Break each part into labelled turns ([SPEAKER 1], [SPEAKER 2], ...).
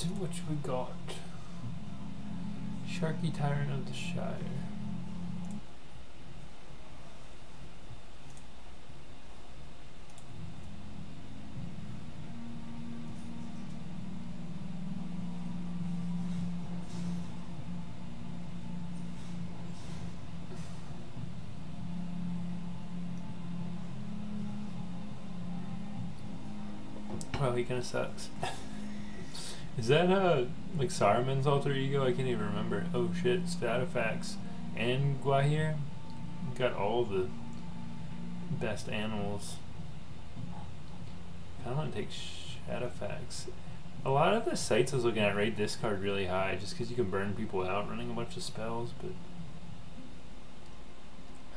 [SPEAKER 1] what we got? Sharky Tyrant of the Shire. Well, he kind of sucks. Is that like Saruman's alter ego? I can't even remember. Oh shit, Stratofax and Guahir got all the best animals. I want to take Shadowfax. A lot of the sites I was looking at rate this card really high just because you can burn people out running a bunch of spells, but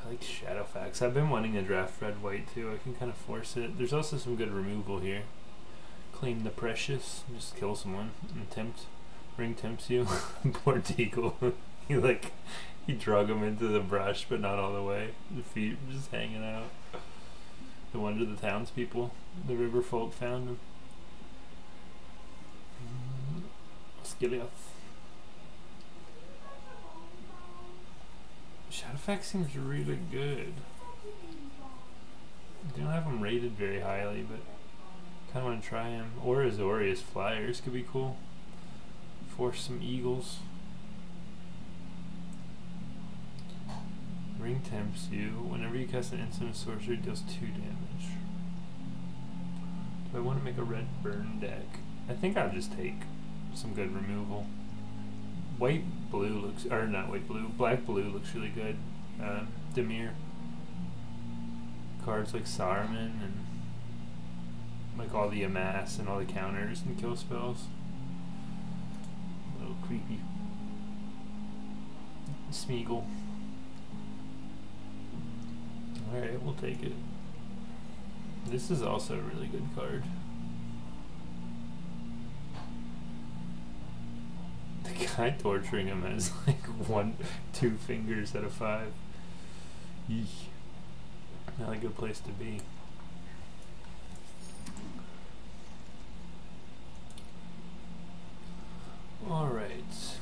[SPEAKER 1] I like Shadowfax. I've been wanting to draft red white too. I can kind of force it. There's also some good removal here. Claim the precious, just kill someone and ring tempts you. Poor Deagle. he drug him into the brush, but not all the way. The feet were just hanging out. No wonder the townspeople, the river folk, found him. Skilioth. Shadowfax seems really good. They don't have him rated very highly, but I want to try him. Or Azorius Flyers could be cool. Force some eagles. Ring tempts you. Whenever you cast an instant sorcery, it deals 2 damage. Do I want to make a red burn deck? I think I'll just take some good removal. White blue looks, or not white blue, black blue looks really good. Dimir. Cards like Saruman and like all the amass and all the counters and kill spells. A little creepy. Smeagol. Alright, we'll take it. This is also a really good card. The guy torturing him has like 2 fingers out of 5. Yeesh. Not a good place to be. Alright,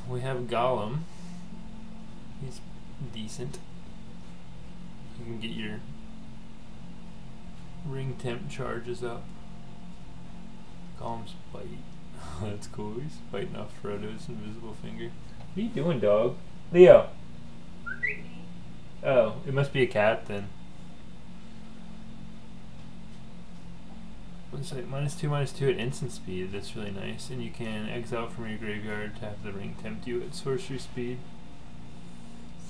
[SPEAKER 1] we have Gollum. He's decent. You can get your ring temp charges up. Gollum's bite. That's cool. He's biting off Frodo's invisible finger. What are you doing, dog? Leo! Oh, it must be a cat then. It's like -2/-2 at instant speed. That's really nice. And you can exile from your graveyard to have the ring tempt you at sorcery speed.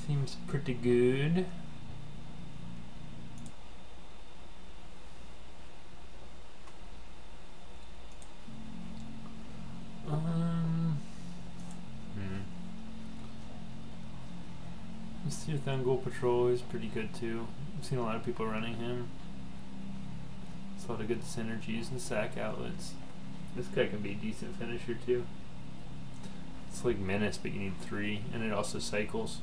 [SPEAKER 1] Seems pretty good. Mr. Thungol Patrol is pretty good too. I've seen a lot of people running him. It's a lot of good synergies and sack outlets. This guy can be a decent finisher too. It's like Menace, but you need 3, and it also cycles.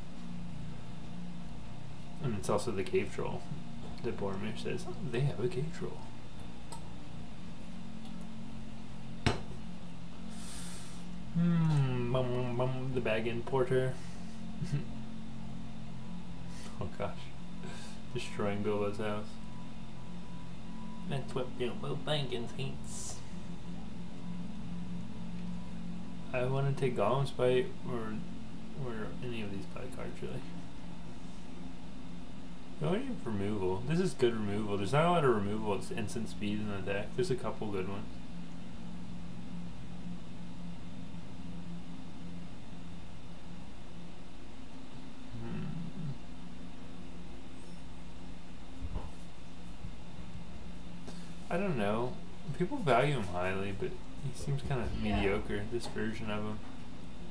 [SPEAKER 1] And it's also the Cave Troll. The Boromir says, they have a Cave Troll. The Bag Importer. Oh gosh. Destroying Bilbo's house. That's what Bilbo Baggins hates. I want to take Gollum's Bite or any of these bite cards really. No need for removal. This is good removal. There's not a lot of removal. It's instant speed in the deck. There's a couple good ones. I don't know. People value him highly, but he seems kind of mediocre, this version of him.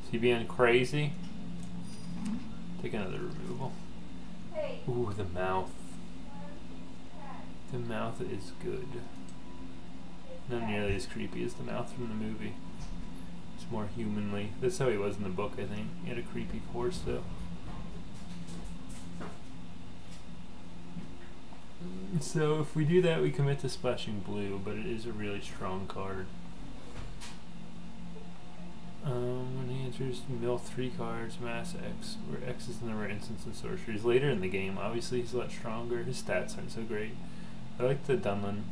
[SPEAKER 1] Is he being crazy? Take another removal. Ooh, the mouth. The mouth is good. Not nearly as creepy as the mouth from the movie. It's more humanly. That's how he was in the book, I think. He had a creepy horse, though. So if we do that, we commit to splashing blue, but it is a really strong card. Monsters, mill 3 cards, mass X, where X is the number of instants and sorceries. Later in the game, obviously he's a lot stronger. His stats aren't so great. I like the Dunlin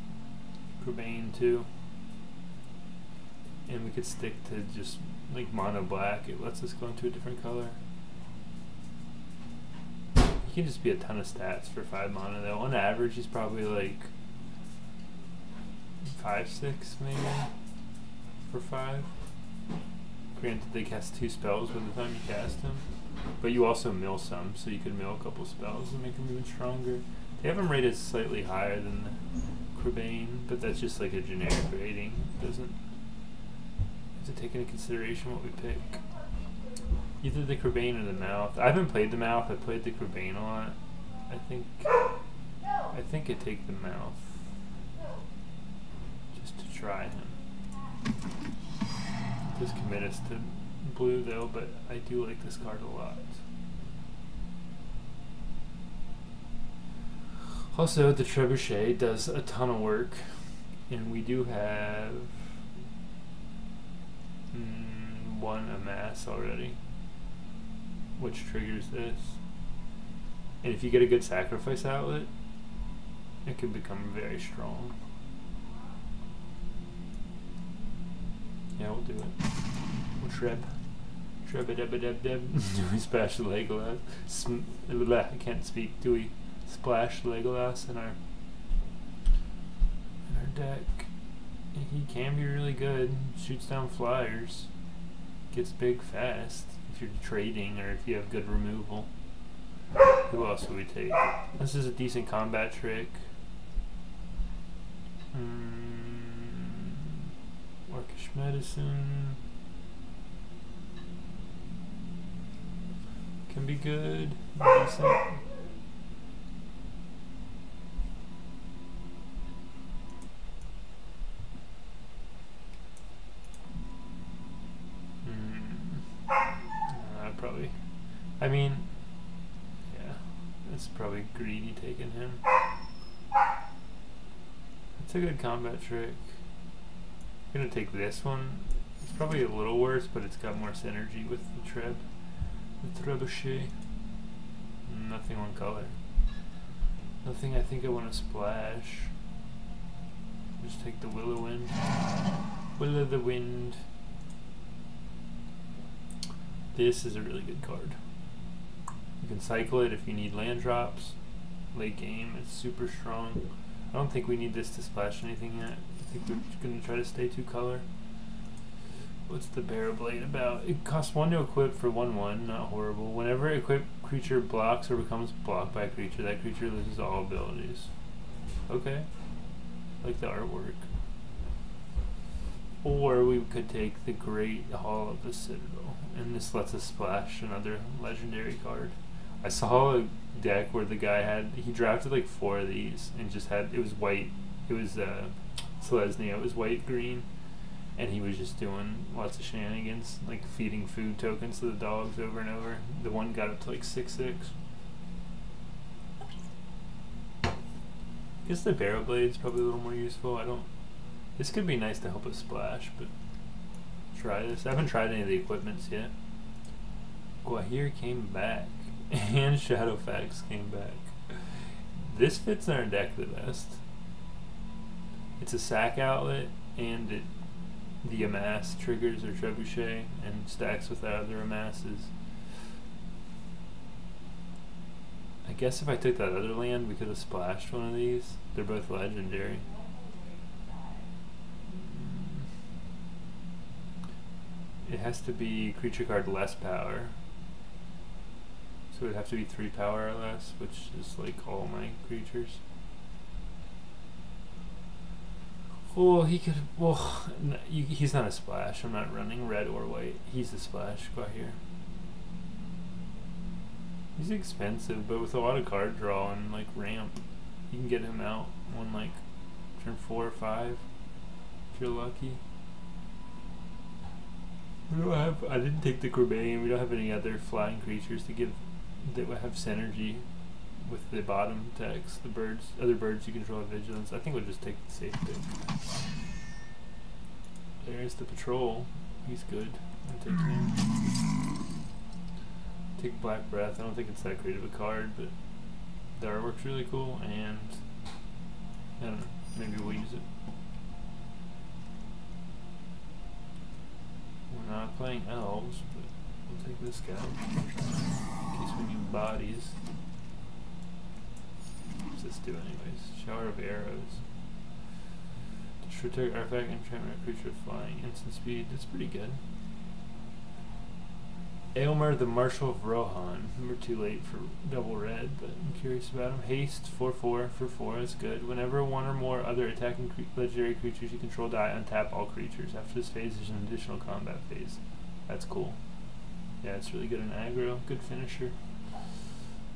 [SPEAKER 1] Crabane too. And we could stick to just like mono black. It lets us go into a different color. He can just be a ton of stats for 5 mana though. On average, he's probably like 5-6 maybe for 5. Granted, they cast 2 spells by the time you cast him, but you also mill some, so you could mill a couple spells and make him even stronger. They have him rated slightly higher than the Crabane, but that's just like a generic rating. It doesn't have to take into consideration what we pick. Either the Crabane or the Mouth. I haven't played the Mouth. I played the Crabane a lot. I think I'd take the Mouth just to try him. Does commit us to blue though, but I do like this card a lot. Also, the Trebuchet does a ton of work, and we do have 1 amass already, which triggers this. And if you get a good sacrifice outlet, it can become very strong. Yeah, we'll do it. We'll Treb-a-deb-a-deb-deb. Do we splash the Legolas? I can't speak. Do we splash Legolas in our deck? He can be really good. Shoots down flyers. Gets big fast if you're trading or if you have good removal. Who else would we take? This is a decent combat trick. Orcish Medicine can be good. Decent. Probably. I mean, yeah, it's probably greedy taking him. It's a good combat trick. I'm gonna take this one. It's probably a little worse, but it's got more synergy with the Trebuchet. Nothing on color. Nothing I think I want to splash. Just take the Will-O-Wind. Will o' the Wind. This is a really good card. You can cycle it if you need land drops. Late game, it's super strong. I don't think we need this to splash anything yet. I think we're going to try to stay 2 color. What's the Barrow Blade about? It costs 1 to equip for 1/1, not horrible. Whenever equipped creature blocks or becomes blocked by a creature, that creature loses all abilities. Okay. Like the artwork. Or we could take the Great Hall of the Citadel, and this lets us splash another legendary card. I saw a deck where the guy he drafted like 4 of these, and just had, it was white, it was Selesnya, it was white-green, and he was just doing lots of shenanigans, like feeding food tokens to the dogs over and over. The one got up to like 6/6. I guess the Barrow Blade's probably a little more useful. This could be nice to help us splash, but try this. I haven't tried any of the equipments yet. Guahir came back, and Shadowfax came back. This fits in our deck the best. It's a sack outlet, and the amass triggers our Trebuchet and stacks with our other amasses. I guess if I took that other land, we could have splashed one of these. They're both legendary. It has to be creature card less power. So it'd have to be 3 power or less, which is like all my creatures. Well, he could. Well, he's not a splash. I'm not running red or white. He's a splash. Go out here. He's expensive, but with a lot of card draw and like ramp, you can get him out on like turn 4 or 5 if you're lucky. We don't have. I didn't take the Crabane. We don't have any other flying creatures to give that would have synergy with the bottom text. The birds, other birds you control have vigilance. I think we'll just take the safe pick. There's the patrol. He's good. I'm taking him. Take Black Breath. I don't think it's that great of a card, but the artwork's really cool, and I don't know, maybe we'll use it. We're not playing elves, but we'll take this guy in case we need bodies. What's this do anyways? Shower of Arrows. Destroy target artifact, enchantment, creature flying, instant speed. That's pretty good. Aylmer, the Marshal of Rohan. We're too late for double red, but I'm curious about him. Haste, 4/4 for 4 is good. Whenever one or more other attacking legendary creatures you control die, untap all creatures. After this phase, there's an additional combat phase. That's cool. Yeah, it's really good in aggro. Good finisher.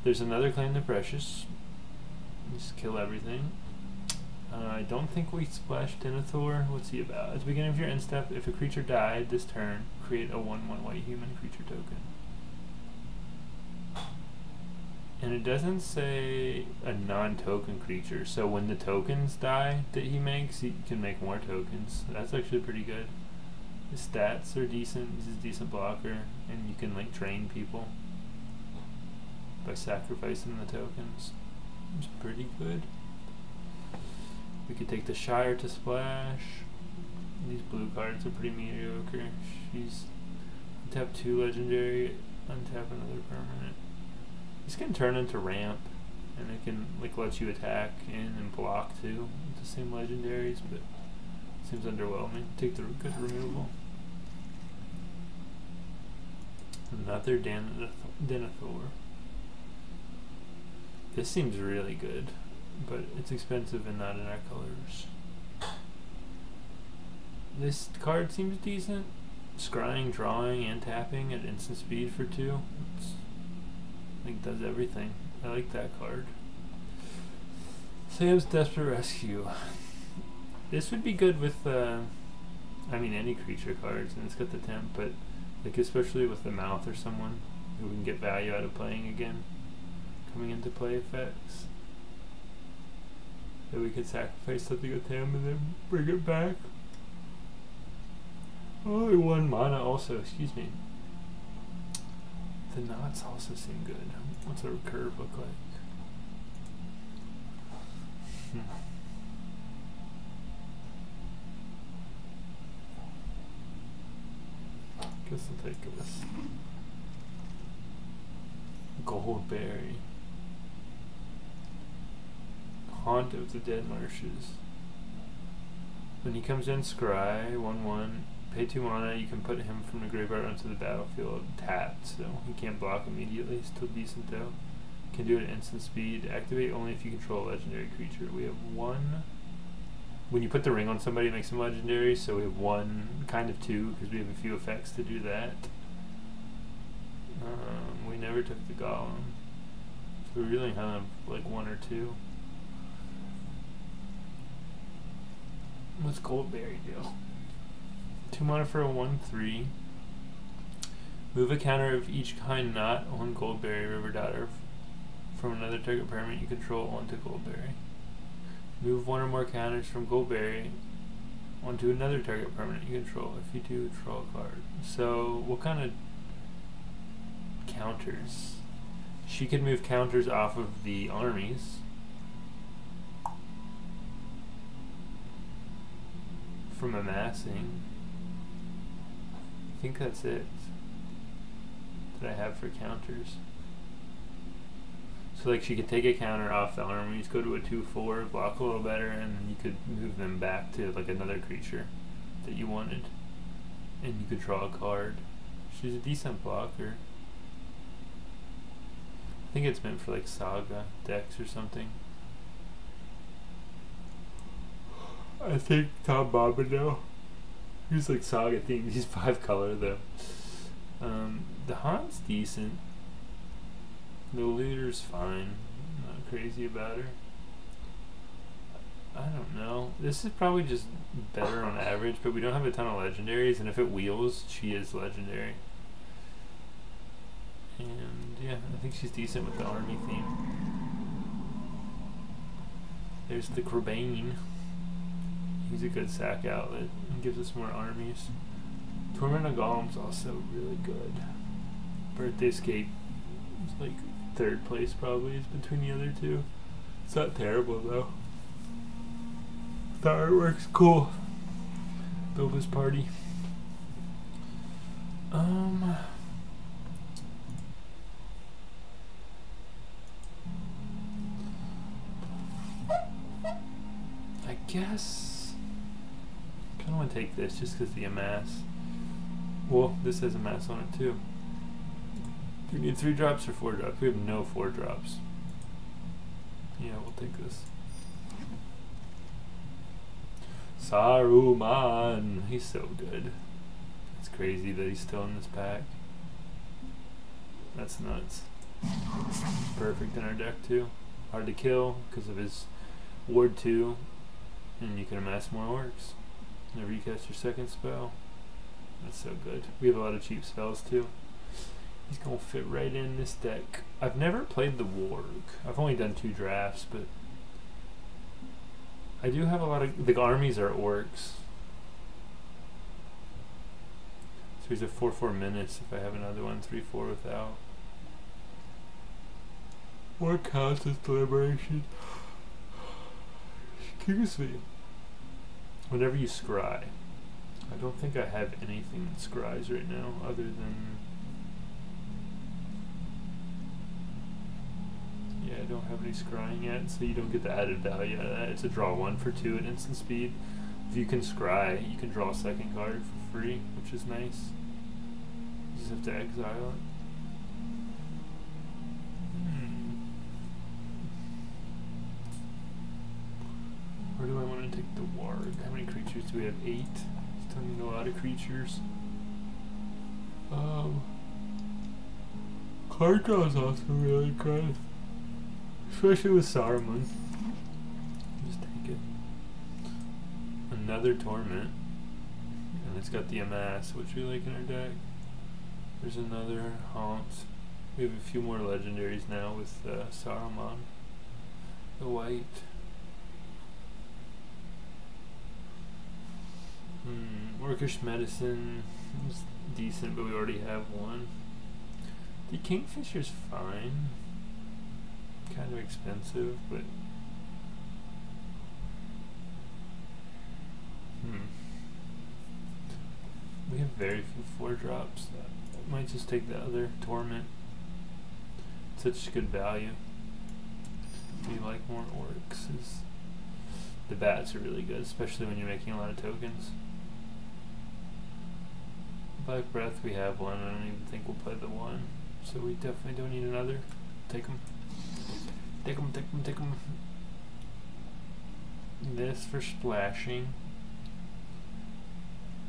[SPEAKER 1] There's another Claim the Precious. Just kill everything. I don't think we splashed Denethor. What's he about? At the beginning of your end step, if a creature died this turn, create a 1/1 white human creature token. And it doesn't say a non-token creature, so when the tokens die that he makes, he can make more tokens. That's actually pretty good. His stats are decent. He's a decent blocker, and you can like train people by sacrificing the tokens. It's pretty good. We could take the Shire to splash. These blue cards are pretty mediocre. She's untap 2 legendary, untap another permanent. This can turn into ramp, and it can like let you attack in and block too with the same legendaries, but it seems underwhelming. Take the good removal. Another Denethor. This seems really good, but it's expensive and not in our colors. This card seems decent. Scrying, drawing, and tapping at instant speed for 2. I think does everything. I like that card. Sam's Desperate Rescue. This would be good with, I mean, any creature cards, and it's got the temp, but like especially with the Mouth or someone who we can get value out of playing again. Coming into play effects. That we could sacrifice something with him and then bring it back. Only 1 mana also, excuse me. The knots also seem good. What's our curve look like? Guess I'll take this. Goldberry. Haunt of the Dead Marshes. When he comes in, scry 1/1. Pay 2 mana. You can put him from the graveyard onto the battlefield tapped, so he can't block immediately. Still decent though. Can do it at instant speed. Activate only if you control a legendary creature. We have 1. When you put the ring on somebody, it makes them legendary. So we have 1, kind of 2, because we have a few effects to do that. We never took the Golem, so we really have like 1 or 2. What's Goldberry do? 2 mana for a 1/3. Move a counter of each kind not on Goldberry River Daughter from another target permanent you control onto Goldberry. Move 1 or more counters from Goldberry onto another target permanent you control. If you do, draw a card. So, what kind of counters? She could move counters off of the armies. From amassing. I think that's it that I have for counters. So like she could take a counter off the armies, go to a 2/4, block a little better, and then you could move them back to like another creature that you wanted. And you could draw a card. She's a decent blocker. I think it's meant for like Saga decks or something. I think Tom Bobineau. He's like Saga themed. He's 5 color though. The Haunt's decent. The Looter's fine. Not crazy about her. I don't know. This is probably just better on average, but we don't have a ton of legendaries, and if it wheels, she is legendary. And yeah, I think she's decent with the army theme. There's the Crabane. He's a good sack outlet and gives us more armies. Torment of Golem's also really good. Birthday Escape is like third place probably, is between the other two. It's not terrible though. The artwork's cool. Bilbo's Party. I guess I kinda wanna take this just because the amass. Well, this has amass on it too. Do we need 3 drops or 4 drops? We have no 4 drops. Yeah, we'll take this. Saruman! He's so good. It's crazy that he's still in this pack. That's nuts. Perfect in our deck too. Hard to kill because of his ward 2. And you can amass more orcs. Whenever you cast your second spell. That's so good. We have a lot of cheap spells too. He's gonna fit right in this deck. I've never played the Warg. I've only done 2 drafts, but I do have a lot of the armies are orcs. So he's at 4/4 minutes if I have another one, 3/4 without. What counts as deliberation? Excuse me. Whenever you scry. I don't think I have anything that scries right now other than, yeah, I don't have any scrying yet, so you don't get the added value out of that. It's a draw 1 for 2 at instant speed. If you can scry, you can draw a second card for free, which is nice. You just have to exile it. Where do I want to take the Warg? How many creatures do we have? 8. Still need a lot of creatures. Card draw is also really good. Especially with Saruman. Just take it. Another Torment. And it's got the Amass, which we like in our deck. There's another Haunt. We have a few more legendaries now with Saruman. The white. Orcish Medicine is decent, but we already have one. The Kingfisher's fine. Kind of expensive, but we have very few 4 drops. Might just take the other Torment. Such good value. We like more orcs. The bats are really good, especially when you're making a lot of tokens. Black Breath, we have one. I don't even think we'll play the 1, so we definitely don't need another. Take them. Take them, take them, take them. This for splashing.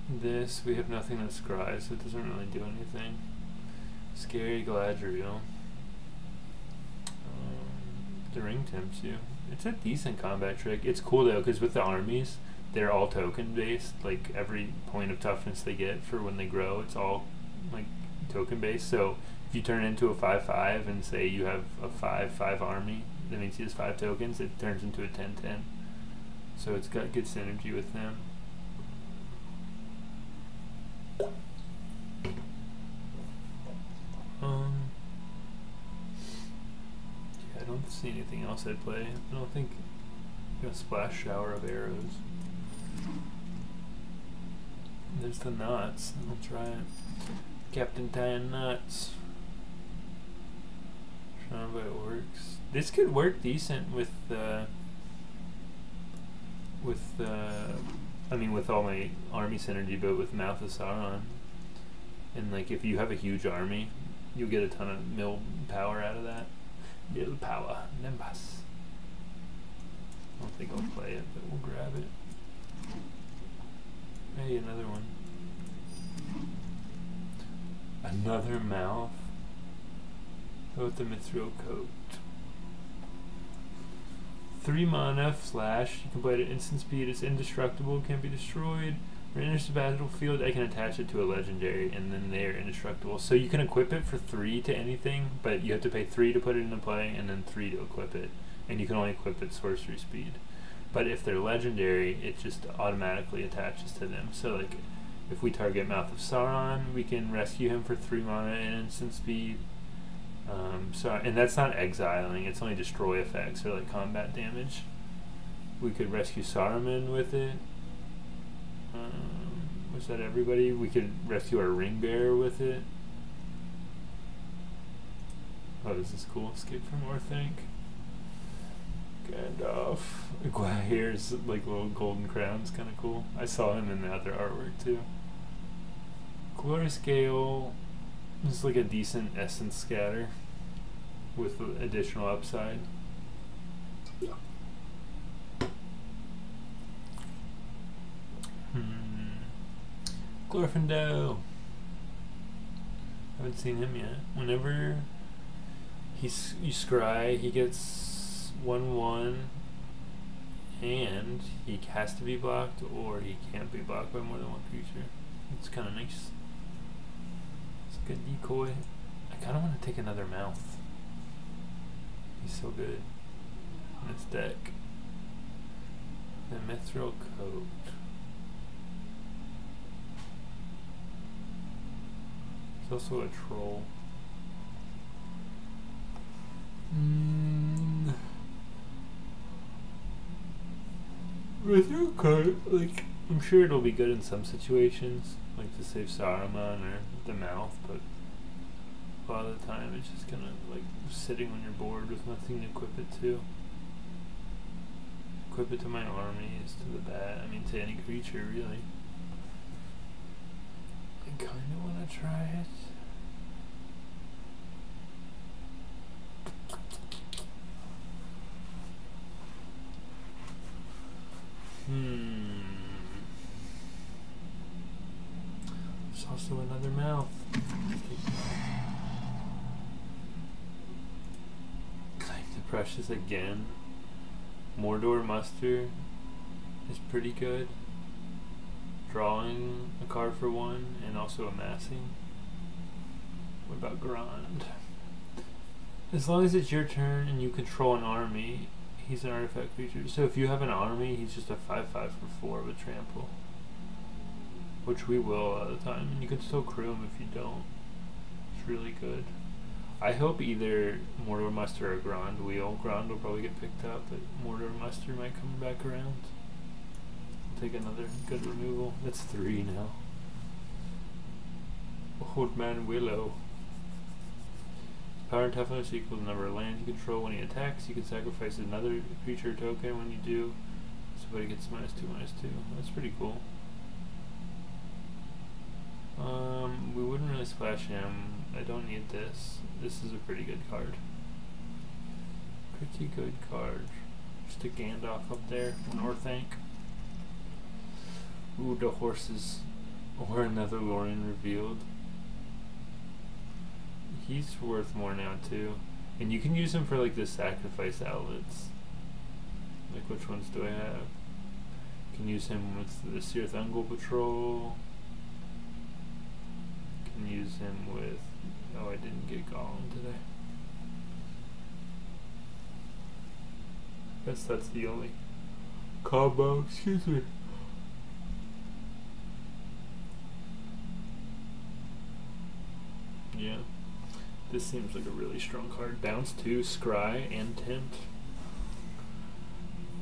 [SPEAKER 1] This, we have nothing that scries, so it doesn't really do anything. Scary Galadriel. The ring tempts you. It's a decent combat trick. It's cool though, because with the armies, they're all token based. Like every point of toughness they get for when they grow, it's all like token based. So if you turn into a 5/5 and say you have a 5/5 army, that means he has 5 tokens, it turns into a 10/10. So it's got good synergy with them. I don't see anything else I'd play. I don't think a splash shower of arrows. There's the knots. I'll try it. Captain tying knots. Trying how it works. This could work decent with I mean with all my army synergy, but with Mouth of Sauron. And like if you have a huge army, you'll get a ton of mill power out of that. Mill power. Nimbus. I don't think I'll play it, but we'll grab it. Hey, another one. Another mouth. Go with the Mithril Coat. 3 mana, flash. You can play it at instant speed. It's indestructible, can't be destroyed. When it enters the battlefield, I can attach it to a legendary, and then they are indestructible. So you can equip it for 3 to anything, but you have to pay 3 to put it into play, and then 3 to equip it. And you can only equip it sorcery speed. But if they're legendary, it just automatically attaches to them. So like, If we target Mouth of Sauron, we can rescue him for 3 mana and instant speed. And that's not exiling, it's only destroy effects or like combat damage. We could rescue Saruman with it. Was that everybody? We could rescue our ring bearer with it. Oh, this is cool. Escape from Orthanc. Gandalf. Gwaihir's like little golden crown's kind of cool. I saw him in the other artwork too. Glorious Gale is like a decent essence scatter with additional upside. Glorfindel. Haven't seen him yet. Whenever you scry, he gets 1/1, and he has to be blocked, or he can't be blocked by more than one creature. It's kind of nice. It's a good decoy. I kind of want to take another Mouth. He's so good in this deck. The Mithril Coat. He's also a troll. Mithril Coat, like, I'm sure it'll be good in some situations, like to save Saruman or the Mouth, but a lot of the time it's just kind of like sitting on your board with nothing to equip it to. Equip it to my armies, to the bat, I mean to any creature really. I kinda wanna try it. There's also another Mouth. Claim the Precious again. Mordor Muster is pretty good. Drawing a card for 1 and also amassing. What about Grand? As long as it's your turn and you control an army, he's an artifact creature. So if you have an army, he's just a 5/5 for 4 with trample. Which we will a lot of the time. And you can still crew him if you don't. It's really good. I hope either Mordor Muster or Grand Wheel. Grand will probably get picked up, but Mordor Muster might come back around. I'll take another good removal. That's 3 now. Old Man Willow. Power and toughness equals the number of lands you control when he attacks. You can sacrifice another creature token when you do. Somebody gets -2/-2. That's pretty cool. We wouldn't really splash him. I don't need this. This is a pretty good card. Pretty good card. Just a Gandalf up there, an Orthanc. Ooh, the horses. Or another Lorien revealed. He's worth more now too. And you can use him for like the sacrifice outlets. Like which ones do I have? You can use him with the Cirith Ungol Patrol. Can use him with, oh, I didn't get Gollum today. Guess that's the only combo, excuse me. Yeah, this seems like a really strong card. Bounce 2, Scry, and Tempt.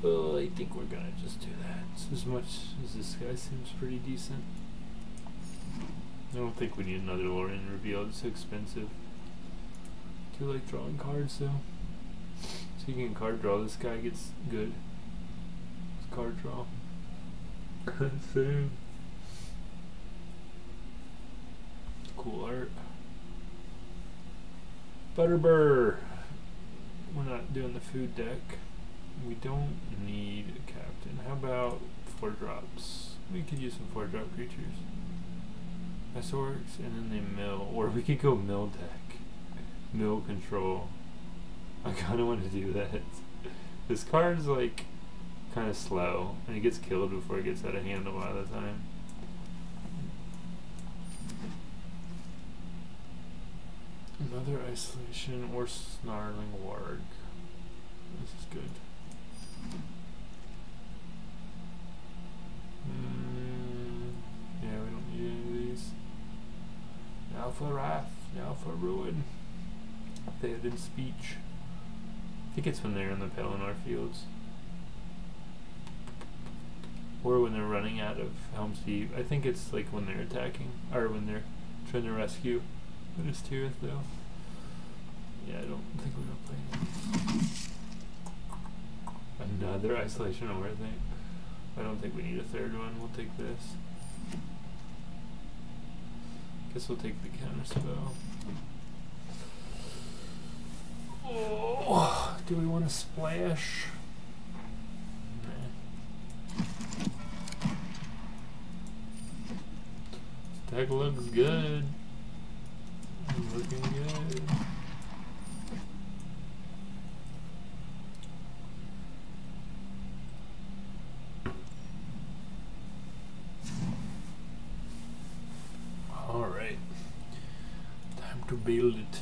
[SPEAKER 1] Well, I think we're gonna just do that. As much as this guy seems pretty decent. I don't think we need another Lorien reveal, it's so expensive. Do you like drawing cards though? So you can card draw, this guy gets good. It's card draw. Same. Cool art. Butterbur! We're not doing the food deck. We don't need a captain. How about 4 drops? We could use some 4-drop creatures. Iceworks, and then they mill. Or we could go mill deck. Mill control. I kinda want to do that. This card's like kinda slow, and it gets killed before it gets out of hand a lot of the time. Another isolation or snarling warg. This is good. Yeah, we don't need for wrath, now for ruin. Theoden's speech. I think it's when they're in the Pelennor fields. Or when they're running out of Helm's Deep. I think it's like when they're attacking, or when they're trying to rescue Minas Tirith though. Yeah, I don't think we're gonna play that. Another isolation over thing. I don't think we need a third one. We'll take this. Guess we'll take the counter spell. Oh, do we want to splash? Nah. This deck looks good. Looking good. Alright. Time to build it.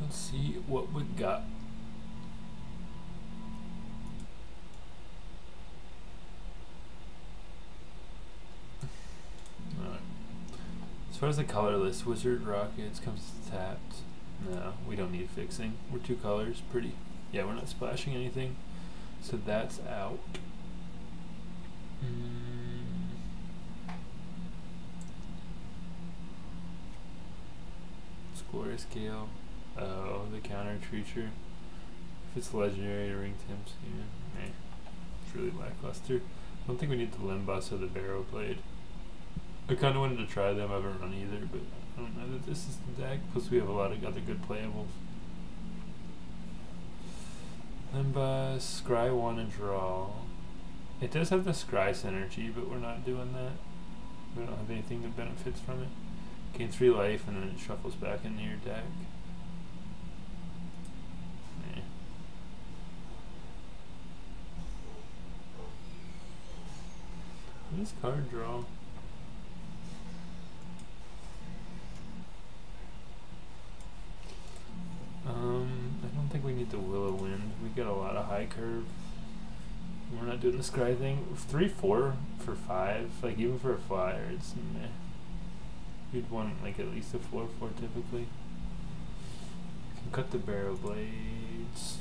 [SPEAKER 1] Let's see what we got. As far as the colorless, Wizard Rockets comes tapped. No, we don't need fixing. We're two colors, pretty. Yeah, we're not splashing anything. So that's out. Glorious Gale. Oh, the counter treacher. If it's legendary, ring temps, yeah. It's really lackluster. I don't think we need the Limbus or the Barrow Blade. I kind of wanted to try them. I haven't run either, but I don't know that this is the deck. Plus, we have a lot of other good playables. Limbus, Scry 1 and draw. It does have the Scry synergy, but we're not doing that. We don't have anything that benefits from it. Gain 3 life and then it shuffles back into your deck. What is card draw? I don't think we need the Willow Wind. We got a lot of high curve. We're not doing the Scry thing. 3-4 for 5, like even for a flyer, it's meh. You'd want like at least a 4-4 typically. Can cut the Barrow Blades.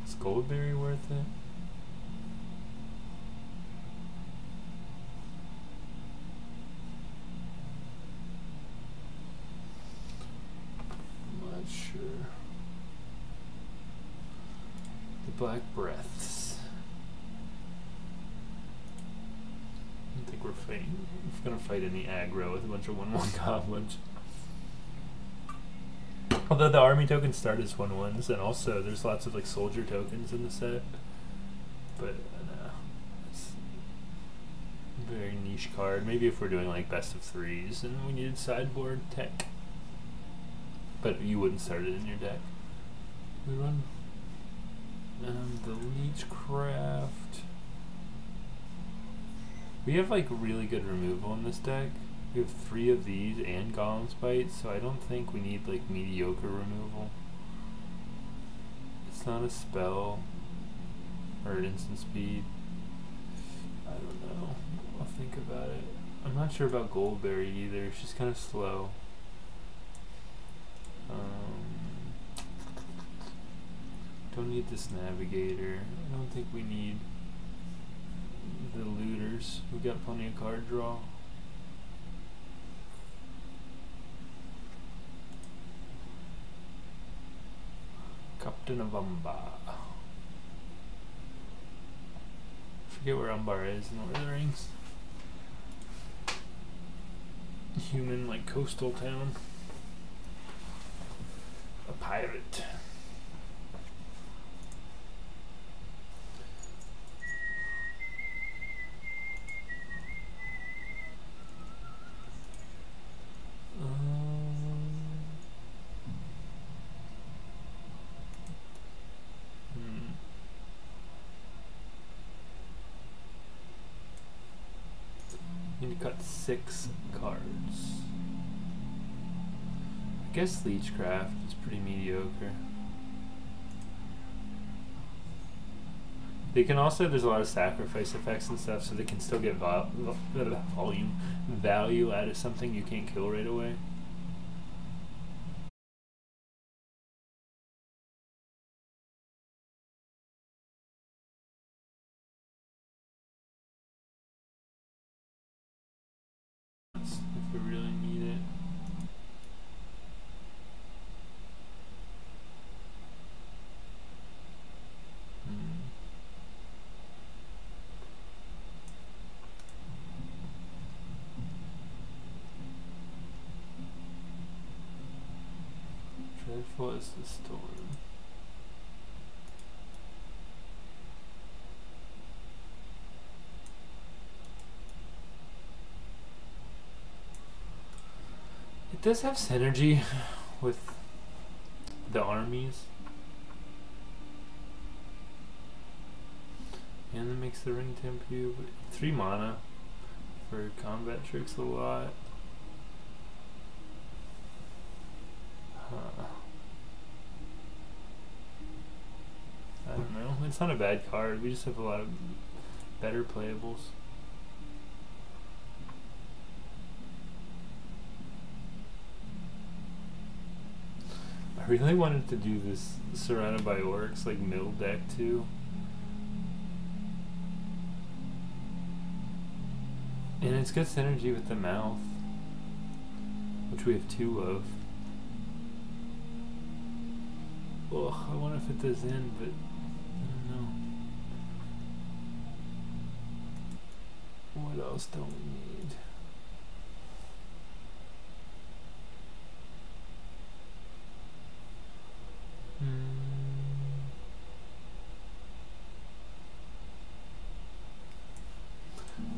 [SPEAKER 1] Is Goldberry worth it? I'm not sure. Black Breaths. I don't think we're fighting. We're gonna fight any aggro with a bunch of 1/1 goblins. Although the army tokens start as 1/1s, and also there's lots of like soldier tokens in the set. But no, it's a very niche card. Maybe if we're doing like best of 3s and we needed sideboard tech. But you wouldn't start it in your deck. We run the Leechcraft. We have like really good removal in this deck. We have 3 of these and Golem's Bite, so I don't think we need like mediocre removal. It's not a spell or instant speed. I don't know. I'll think about it. I'm not sure about Goldberry either. She's kind of slow. Don't need this Navigator. I don't think we need the Looters. We got plenty of card draw. Captain of Umbar. Forget where Umbar is in Lord of the Rings. Human, like coastal town. A pirate. got 6 cards. I guess Leechcraft is pretty mediocre. They can also, there's a lot of sacrifice effects and stuff, so they can still get value out of something you can't kill right away. If we really need it. Dreadful as the storm. It does have synergy with the armies. And it makes the ring temp you 3 mana for combat tricks a lot. I don't know. It's not a bad card. We just have a lot of better playables. I really wanted to do this Surrounded by Orcs, like mill deck too. And it's got synergy with the mouth, which we have 2 of. Ugh, I want to fit this in, but I don't know. What else don't we need?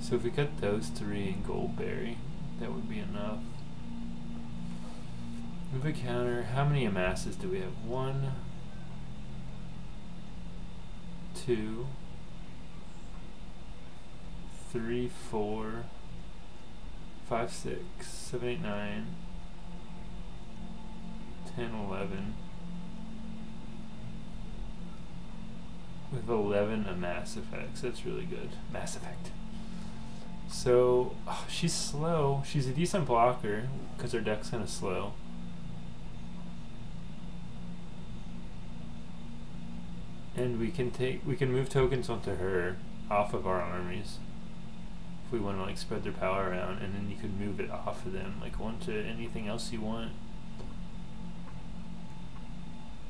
[SPEAKER 1] So if we cut those 3 in Goldberry, that would be enough. Move a counter. How many amasses do we have? 1, 2, 3, 4, 5, 6, 7, 8, 9, 10, 11. With 11 amass effects. That's really good. Mass effect. So, she's slow. She's a decent blocker because her deck's kind of slow. And we can move tokens onto her off of our armies if we want to like spread their power around, and then you could move it off of them like onto anything else you want.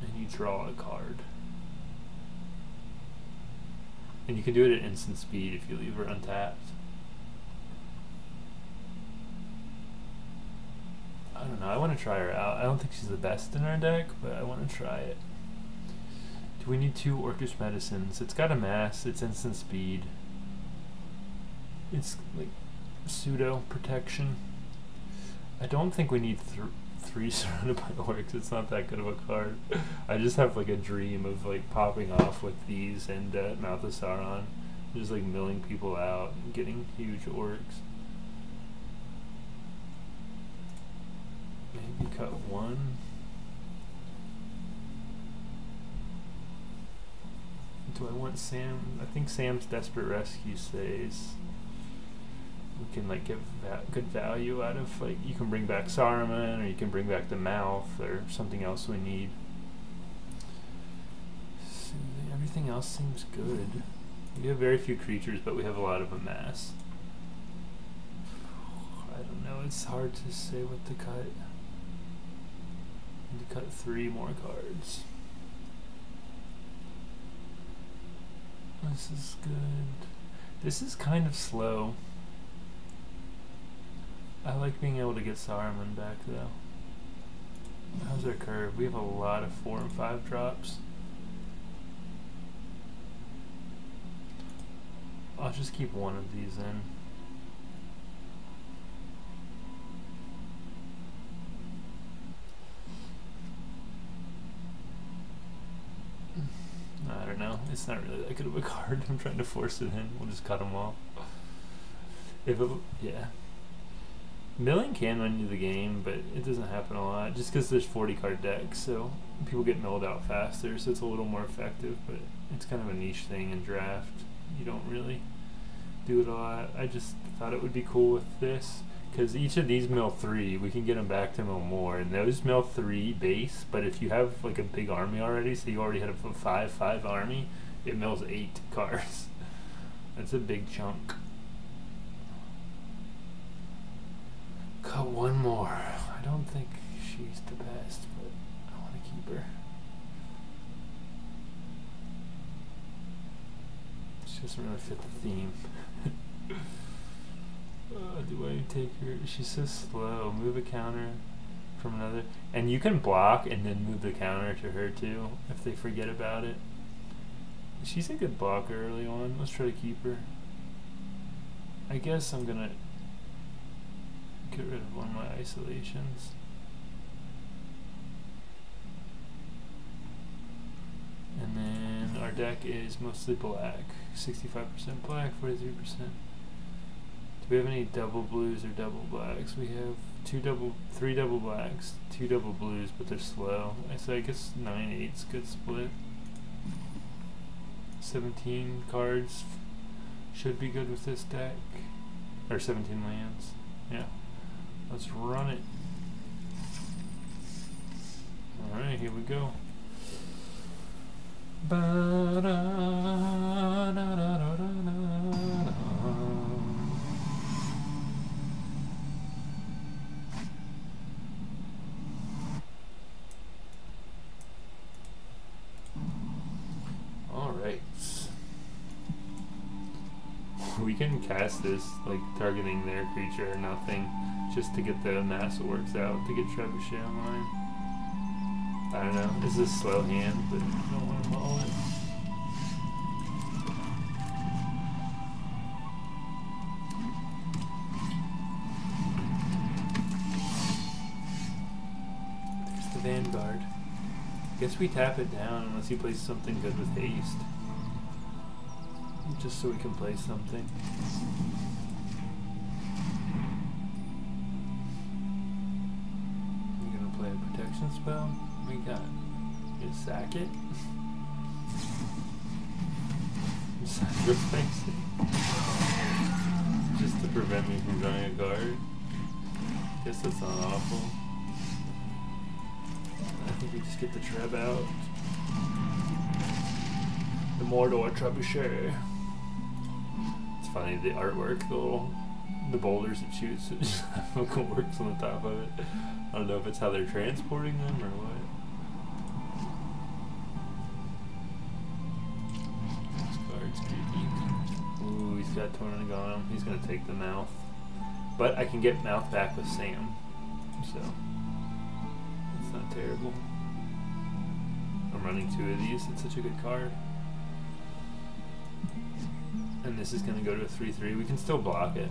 [SPEAKER 1] And you draw a card. And you can do it at instant speed if you leave her untapped. I don't know, I want to try her out. I don't think she's the best in our deck, but I want to try it. Do we need 2 Orcish Medicines? It's got a mass, it's instant speed. It's like pseudo protection. I don't think we need 3 Surrounded by Orcs. It's not that good of a card. I just have like a dream of like popping off with these and Mouth of Sauron. Just like milling people out and getting huge orcs. Maybe cut 1. Do I want Sam? I think Sam's Desperate Rescue says we can like give that good value out of, like, you can bring back Saruman, or you can bring back the Mouth, or something else we need. So everything else seems good. We have very few creatures, but we have a lot of amass. I don't know, it's hard to say what to cut. I need to cut 3 more cards. This is good. This is kind of slow. I like being able to get Saruman back though. How's our curve? We have a lot of 4 and 5 drops. I'll just keep one of these in. I don't know. It's not really that good of a card. I'm trying to force it in. We'll just cut them all. If it, yeah. Milling can win you the game, but it doesn't happen a lot. Just because there's 40 card decks, so people get milled out faster, so it's a little more effective. But it's kind of a niche thing in draft. You don't really do it a lot. I just thought it would be cool with this, because each of these mill 3, we can get them back to mill more, and those mill 3 base. But if you have like a big army already, so you already had a 5/5 army, it mills 8 cards. That's a big chunk. Got one more. I don't think she's the best, but I want to keep her. She doesn't really fit the theme. Do I take her? She's so slow. Move a counter from another. And you can block and then move the counter to her too, if they forget about it. She's a good blocker early on. Let's try to keep her. I guess I'm gonna get rid of one of my isolations. And then our deck is mostly black. 65% black, 43%. Do we have any double blues or double blacks? We have 3 double blacks, 2 double blues, but they're slow. So I guess 9/8's good split. 17 cards should be good with this deck. Or 17 lands. Yeah. Let's run it. Alright, here we go. Alright. We can cast this like targeting their creature or nothing, just to get the mass works out to get Trebuchet online. I don't know, this is a slow hand, but I don't want to maul it. There's the Vanguard. I guess we tap it down unless he plays something good with haste. Just so we can play something. You're gonna play a protection spell? We got you sack it. Sacrifice it. Just to prevent me from drawing a card. Guess that's not awful. I think we just get the Treb out. The Mordor Trebuchet. It's funny, the artwork, the boulders it shoots, it just works on the top of it. I don't know if it's how they're transporting them or what. This card's creepy. Ooh, he's got Tornado on him. He's gonna take the mouth. But I can get mouth back with Sam, so it's not terrible. I'm running 2 of these, it's such a good card. And this is going to go to a 3/3. We can still block it.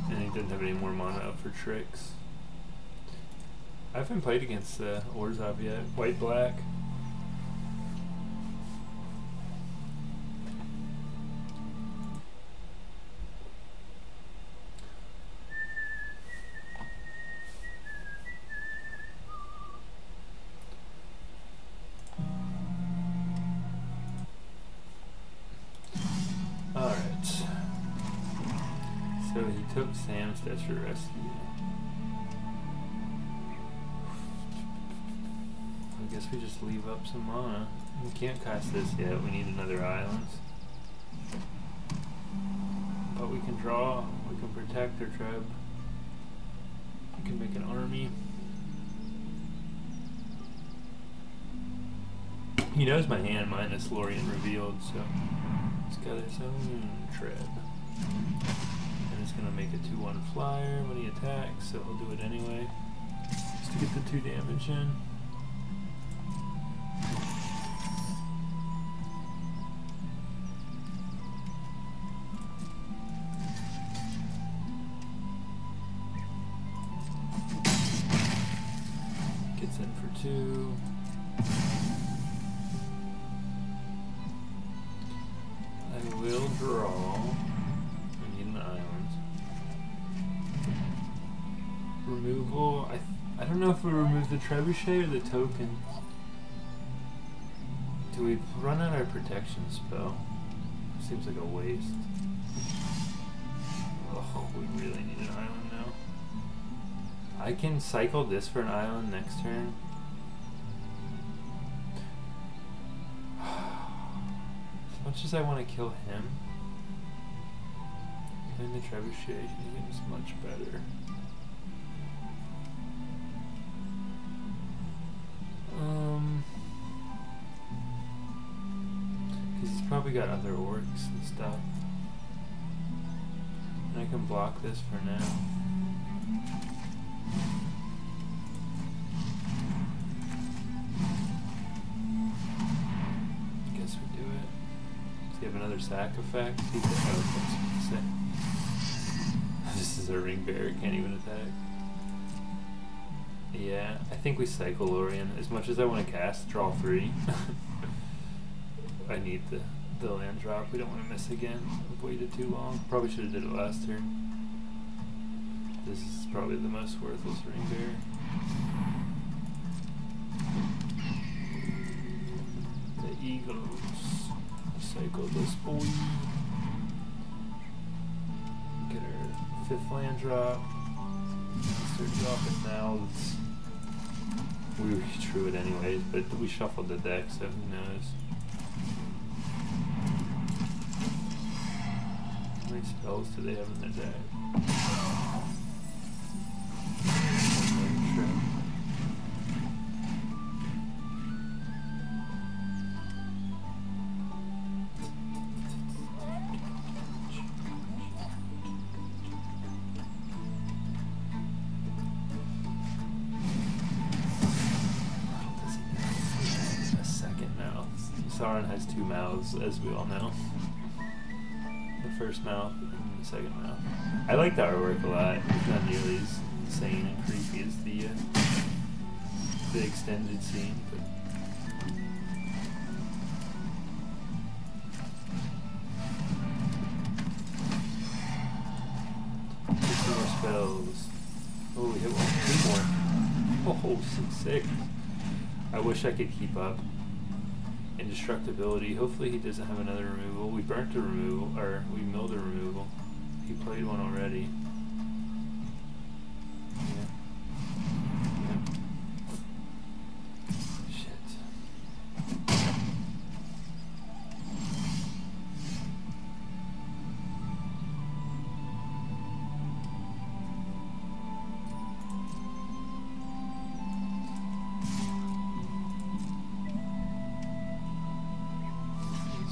[SPEAKER 1] And he doesn't have any more mana up for tricks. I haven't played against Orzhov yet. White-black. So he took Sam's Desperate Rescue. I guess we just leave up some mana. We can't cast this yet, we need another island. But we can draw, we can protect our Treb. We can make an army. He knows my hand minus Lorien Revealed, so he's got his own Treb. And it's gonna make a 2/1 flyer when he attacks, so he'll do it anyway. Just to get the 2 damage in. Gets in for 2. I will draw. I need an island. removal. I don't know if we remove the trebuchet or the token. Do we run out our protection spell? Seems like a waste. Oh, we really need an island now. I can cycle this for an island next turn. As much as I want to kill him, playing the trebuchet is much better. Because he's probably got other orcs and stuff. And I can block this for now. I guess we do it. Does he have another sack effect? He could have a This is a ring bearer, can't even attack. Yeah, I think we cycle Lorien. As much as I want to cast, draw 3. I need the land drop. We don't want to miss again. I've waited too long. Probably should have did it last turn. This is probably the most worthless ring bearer. The Eagles. Cycle this boy. Get our 5th land drop. Start dropping mouths. We drew it anyways, but we shuffled the deck, so who knows. How many spells do they have in their deck? Sauron has 2 mouths, as we all know. The first mouth and the second mouth. I like the artwork a lot. It's not nearly as insane and creepy as the extended scene, but more spells. Oh, we hit 1, 2 more. Oh, 6. I wish I could keep up. Indestructibility. Hopefully he doesn't have another removal. We burnt a removal, or we milled a removal. He played one already. Yeah. Shit.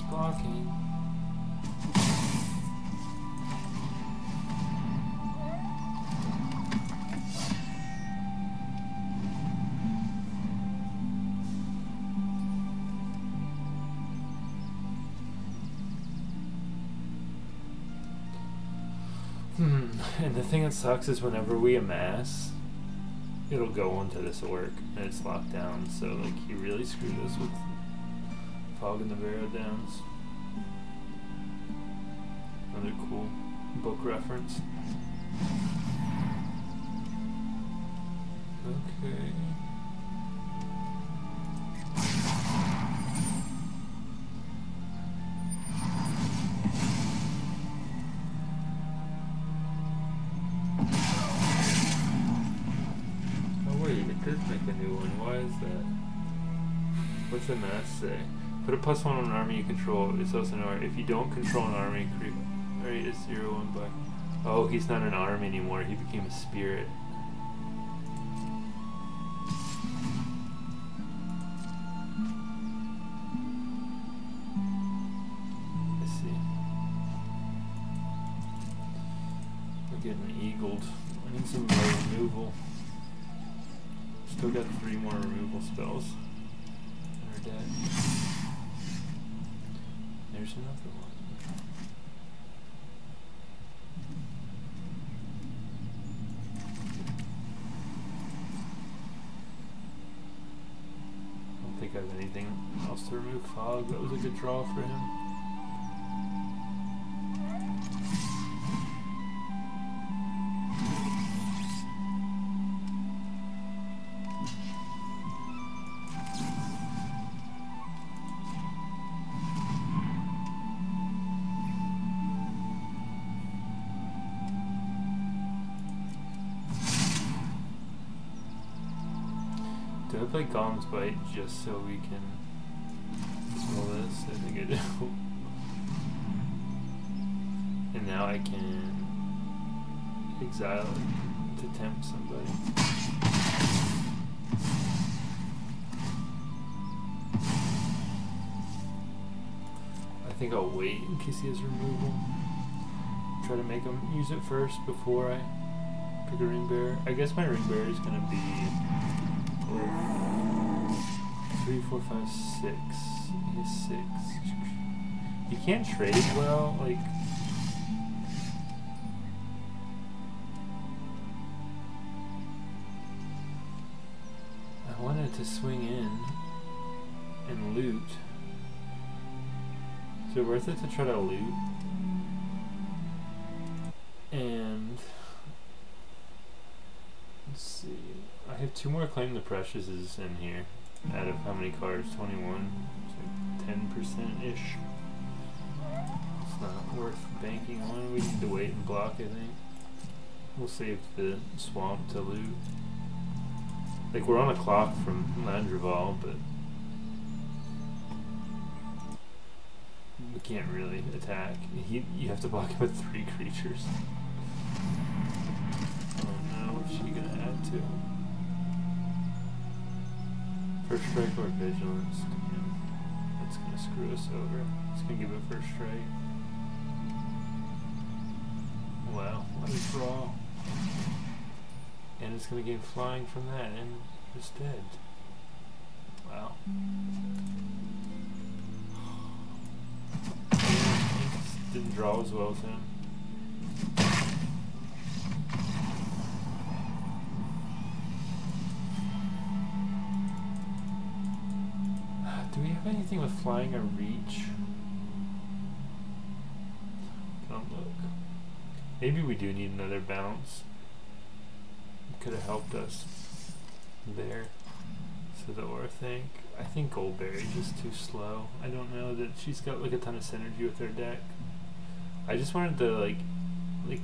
[SPEAKER 1] Blocking. And the thing that sucks is whenever we amass, it'll go onto this orc and it's locked down, so like you really screwed us with Fog in the Barrow Downs. Another cool book reference. Okay. Oh wait, it does make a new one. Why is that? What's the math say? Put a +1 on an army you control. It's also an army. If you don't control an army, rate is 0 1 by. Oh, he's not an army anymore. He became a spirit. I see. We're getting eagled. I need some more removal. Still got 3 more removal spells in our deck. There's another one. I don't think I have anything else to remove. Fog, that was a good draw for him. I play Golem's Bite just so we can roll this. I think I do. And now I can exile it to tempt somebody. I think I'll wait in case he has removal. Try to make him use it first before I pick a ring bearer. I guess my ring bearer is gonna be 3, 4, 5, 6. He has 6. You can't trade well, like. I wanted to swing in and loot. Is it worth it to try to loot? And let's see. I have 2 more Claim the Preciouses in here. Out of how many cards? 21. It's like 10%-ish. It's not worth banking on. We need to wait and block, I think. We'll save the swamp to loot. Like, we're on a clock from Landreval, but we can't really attack. You have to block him with 3 creatures. Oh no, what's she gonna add to? First strike or vigilance. Yeah, that's gonna screw us over. It's gonna give it first strike. Wow, what a draw. And it's gonna gain flying from that, and it's dead. Wow. Didn't draw as well as him. Do we have anything with flying or reach? Don't look. Maybe we do need another bounce. Could have helped us there. So the or I think Goldberry's just too slow. I don't know that she's got like a ton of synergy with her deck. I just wanted to like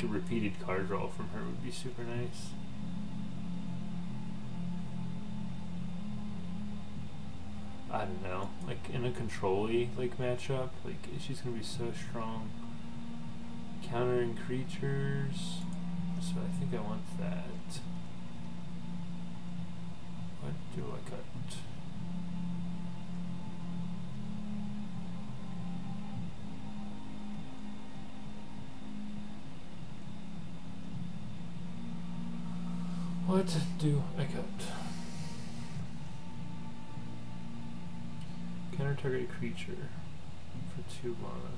[SPEAKER 1] a repeated card draw from her would be super nice. I don't know, like in a control-y like matchup, like she's gonna be so strong. Countering creatures, so I think I want that. What do I cut? What do I cut? Counter target creature for 2 mana.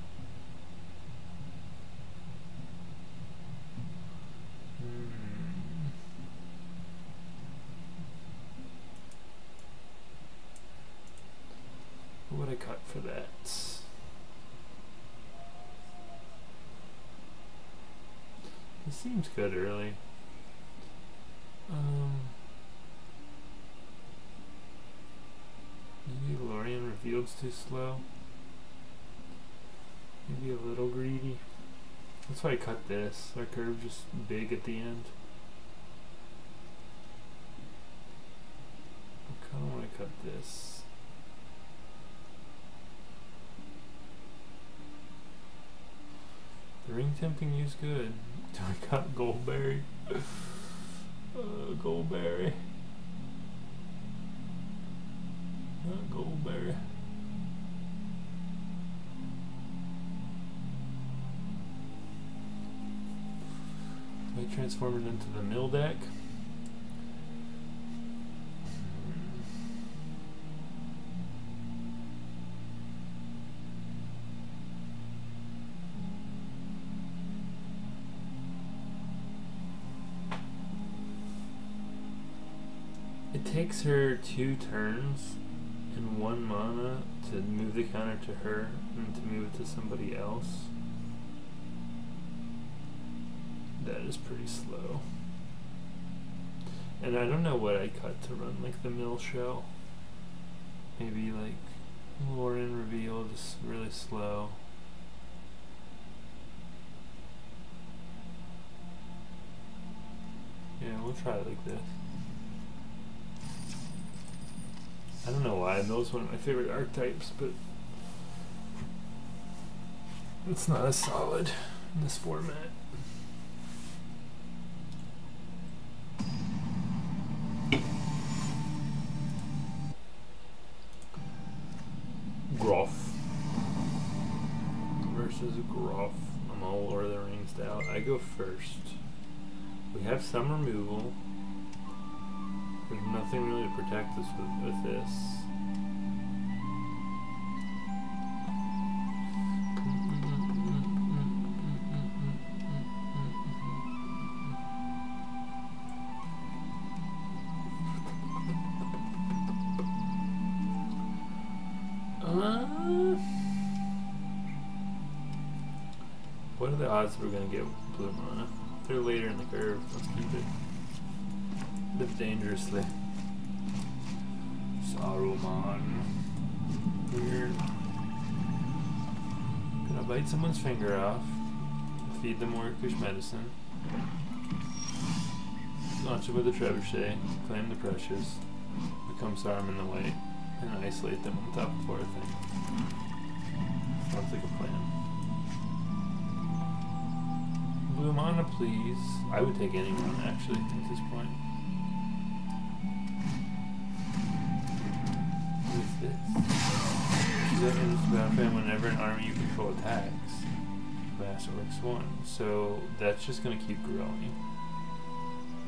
[SPEAKER 1] What would I cut for that? It seems good early. Maybe Lorien Revealed's too slow. Maybe a little greedy. That's why I cut this. Our curve just big at the end. I kind of want to cut this. The ring tempting is good. Do I cut Goldberry? Goldberry. Not Goldberry. Do I transform it into the mill deck? It takes her 2 turns and 1 mana to move the counter to her and to move it to somebody else. That is pretty slow. And I don't know what I cut to run like the mill shell. Maybe like Lorien Reveal, just really slow. Yeah, we'll try it like this. I don't know why, Mill's one of my favorite archetypes, but it's not as solid in this format. Groff versus Groff. I'm all Lord of the Rings out. I go first. We have some removal. There's nothing really to protect us with this. What are the odds we're gonna get blue mana? They're later in the curve. Let's keep it. Live dangerously. Saruman. Weird. Gonna bite someone's finger off. Feed them Orcish medicine. Launch it with a trebuchet. Claim the precious. Become Saruman the White. And isolate them on top of 4 thing. Sounds like a plan. Blue mana, please. I would take anyone actually at this point. What is this? Whenever an army you control attacks, Bass Orcs 1. So that's just gonna keep growing.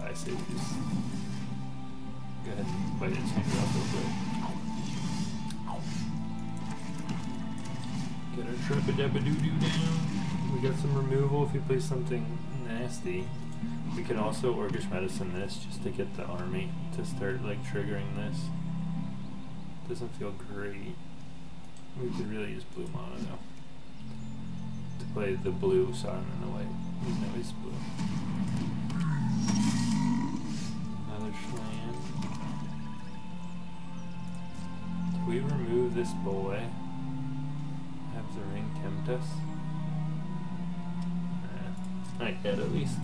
[SPEAKER 1] I say we just go ahead and bite its finger off real quick. Get our trip-a-deb-a-doo-doo down. We got some removal if we play something nasty. We can also Orcish Medicine this just to get the army to start like triggering this. Doesn't feel great. We could really use blue mana though. To play the blue Saruman the White. Even though he's blue. Another Schland. Do we remove this boy? Have the ring tempt us? Not yet, at least.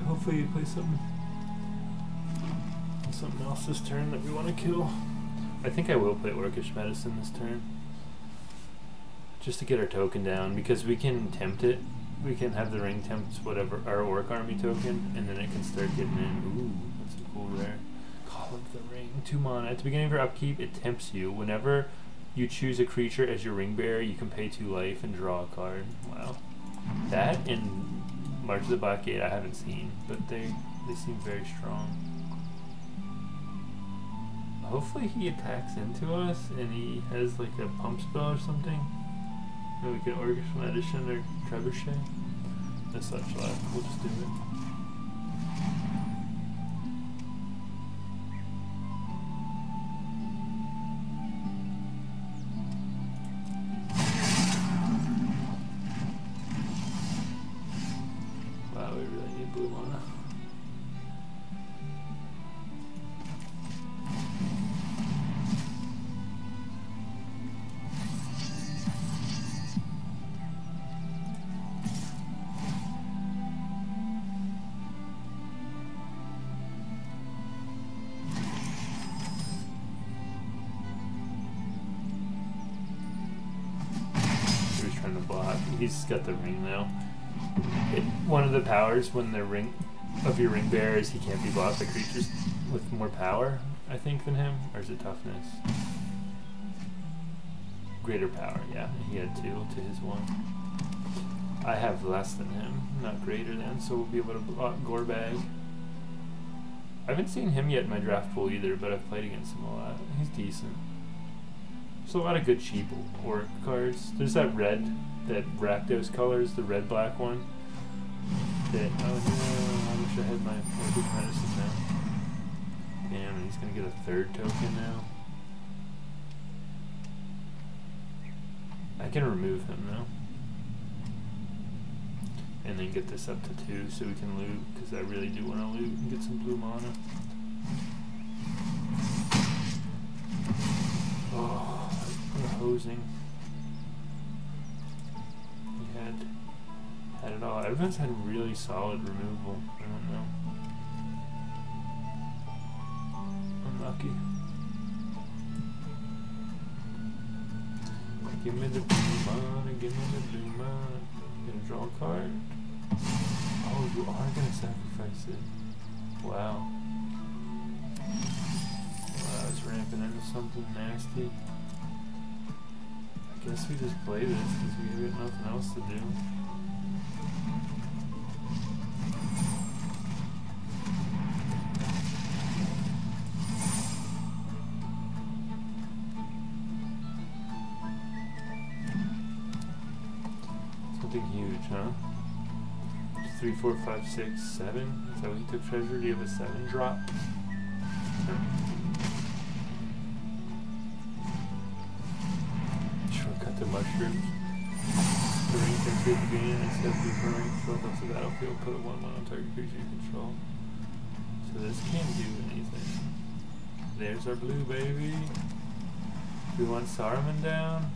[SPEAKER 1] Hopefully you play something else this turn that we want to kill. I think I will play Orcish Medicine this turn. Just to get our token down, because we can tempt it. We can have the ring tempt whatever our Orc army token, and then it can start getting in. Ooh, that's a cool rare. Call of the Ring. 2 mana. At the beginning of your upkeep, it tempts you. Whenever you choose a creature as your ring bearer, you can pay 2 life and draw a card. Wow. That and March of the Black Gate I haven't seen, but they seem very strong. Hopefully he attacks into us and he has like a pump spell or something. And we can Orcish Medicine or Trebuchet. That's such luck. We'll just do it. Wow, we really need blue mana. Trying to block. He's got the ring now. One of the powers when the ring of your ring bearer is he can't be blocked by creatures with more power, I think, than him. Or is it toughness? Greater power, yeah. He had 2 to his 1. I have less than him, not greater than, so we'll be able to block Gorbag. I haven't seen him yet in my draft pool either, but I've played against him a lot. He's decent. There's a lot of good cheap Orc cards. There's that red, that Rakdos colors, the red-black one. That, oh no, I wish I had my Orcish Medicine now. Damn, he's gonna get a 3rd token now. I can remove him now. And then get this up to 2 so we can loot, because I really do want to loot and get some blue mana. Oh. Hosing. He had it all. Everyone's had really solid removal. I don't know. Unlucky. Give me the blue mana, give me the blue mana. Gonna draw a card. Oh, you are gonna sacrifice it. Wow. Well, I was ramping into something nasty. I guess we just play this because we have nothing else to do. Something huge, huh? 3, 4, 5, 6, 7. Is that what he took treasure? Do you have a 7 drop? Shortcut to mushrooms. The ring can take the beginning and step before ring control off the battlefield. Put a 1/1 on target creature you control. So this can't do anything. There's our blue baby. We want Saruman down.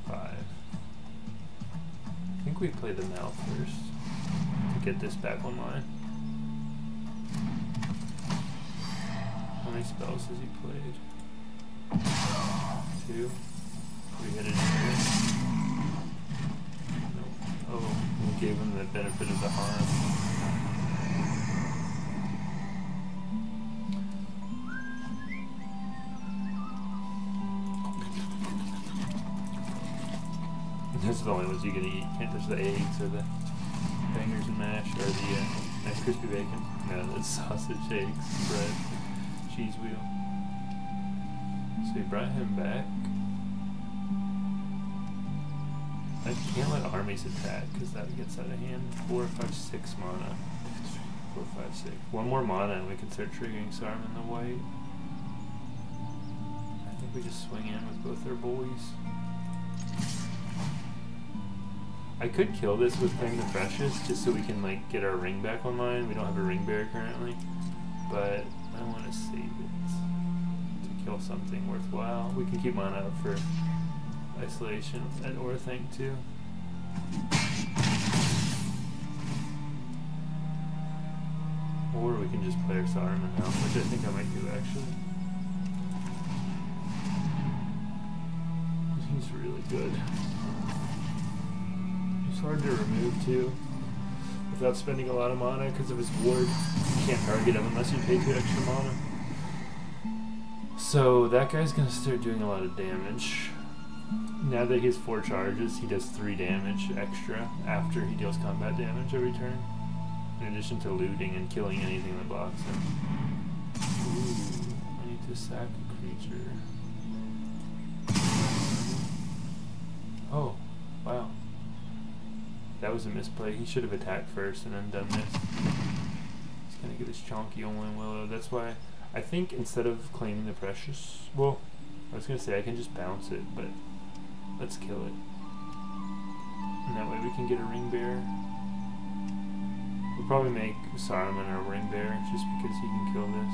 [SPEAKER 1] 5. I think we play the mouth first to get this back online. How many spells has he played? 2. We hit it here. Nope. Oh, we gave him the benefit of the harm. Those are the only ones you can eat. Can't touch the eggs or the bangers and mash or the nice crispy bacon. No, that's sausage, eggs, bread, cheese wheel. So we brought him back. I can't let armies attack because that gets out of hand. 4, 5, 6 mana. 4, 5, 6. 1 more mana and we can start triggering Saruman the White. I think we just swing in with both our boys. I could kill this with Claim the Precious just so we can like get our ring back online. We don't have a ring bearer currently, but I want to save it to kill something worthwhile. We can keep mana up for isolation at Orthanc too. Or we can just play our Saruman now, which I think I might do actually. He's really good. It's hard to remove too without spending a lot of mana because of his ward. You can't target him unless you pay 2 extra mana. So that guy's gonna start doing a lot of damage. Now that he has 4 charges, he does 3 damage extra after he deals combat damage every turn. In addition to looting and killing anything that blocks him. Ooh, I need to sack a creature. Oh, wow. That was a misplay. He should have attacked first and then done this. He's gonna get his chonky Only Willow. That's why I think instead of claiming the Precious, well, I was gonna say I can just bounce it, but let's kill it. And that way we can get a ring bearer. We'll probably make Saruman our ring bearer just because he can kill this.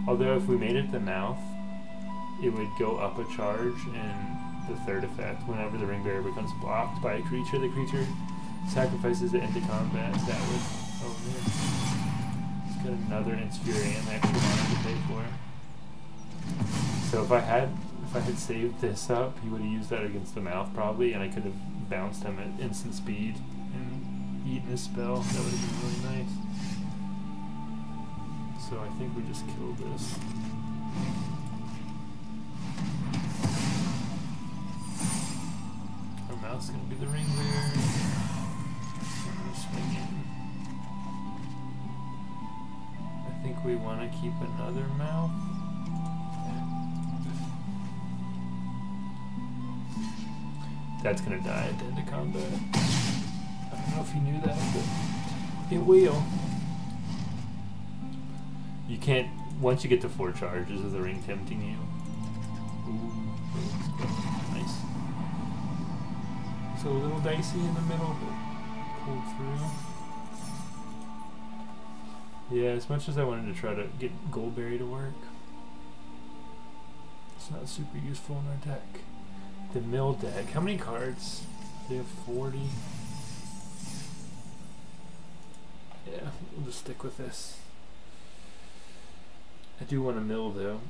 [SPEAKER 1] Although if we made it the mouth, it would go up a charge and the 3rd effect. Whenever the ring bearer becomes blocked by a creature, the creature sacrifices it into combat. That would, oh man, he's got another Insfury and extra mana to pay for. So if I had saved this up, he would have used that against the mouth probably, and I could have bounced him at instant speed and eaten his spell. That would have been really nice. So I think we just killed this. Our mouth's gonna be the ring bearer. Swing in. I think we want to keep another mouth. That's gonna die at the end of combat. I don't know if you knew that, but it will. You can't, once you get to 4 charges, is the ring tempting you? Ooh, nice. It's a little dicey in the middle, but pulled through. Yeah, as much as I wanted to try to get Goldberry to work, it's not super useful in our deck. The mill deck, how many cards? They have 40. Yeah, we'll just stick with this. I do want to mill though.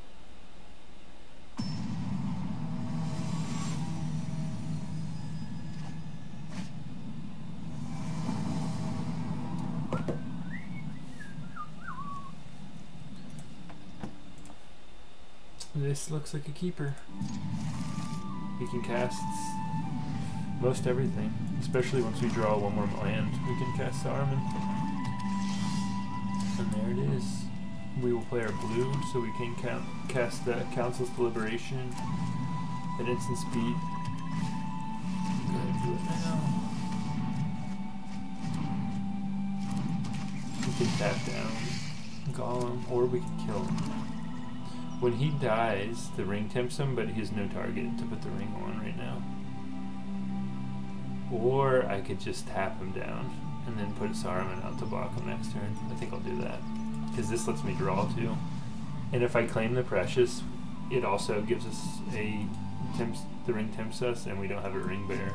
[SPEAKER 1] This looks like a keeper. He can cast most everything, especially once we draw one more land. We can cast Saruman. And there it is. We will play our blue, so we can cast the Council's Deliberation at instant speed. I'm gonna do it now. We can tap down Golem, or we can kill him. When he dies, the ring tempts him, but he has no target to put the ring on right now. Or I could just tap him down and then put Saruman out to block him next turn. I think I'll do that, because this lets me draw too. And if I claim the Precious, it also gives us the ring tempts us, and we don't have a ring bearer.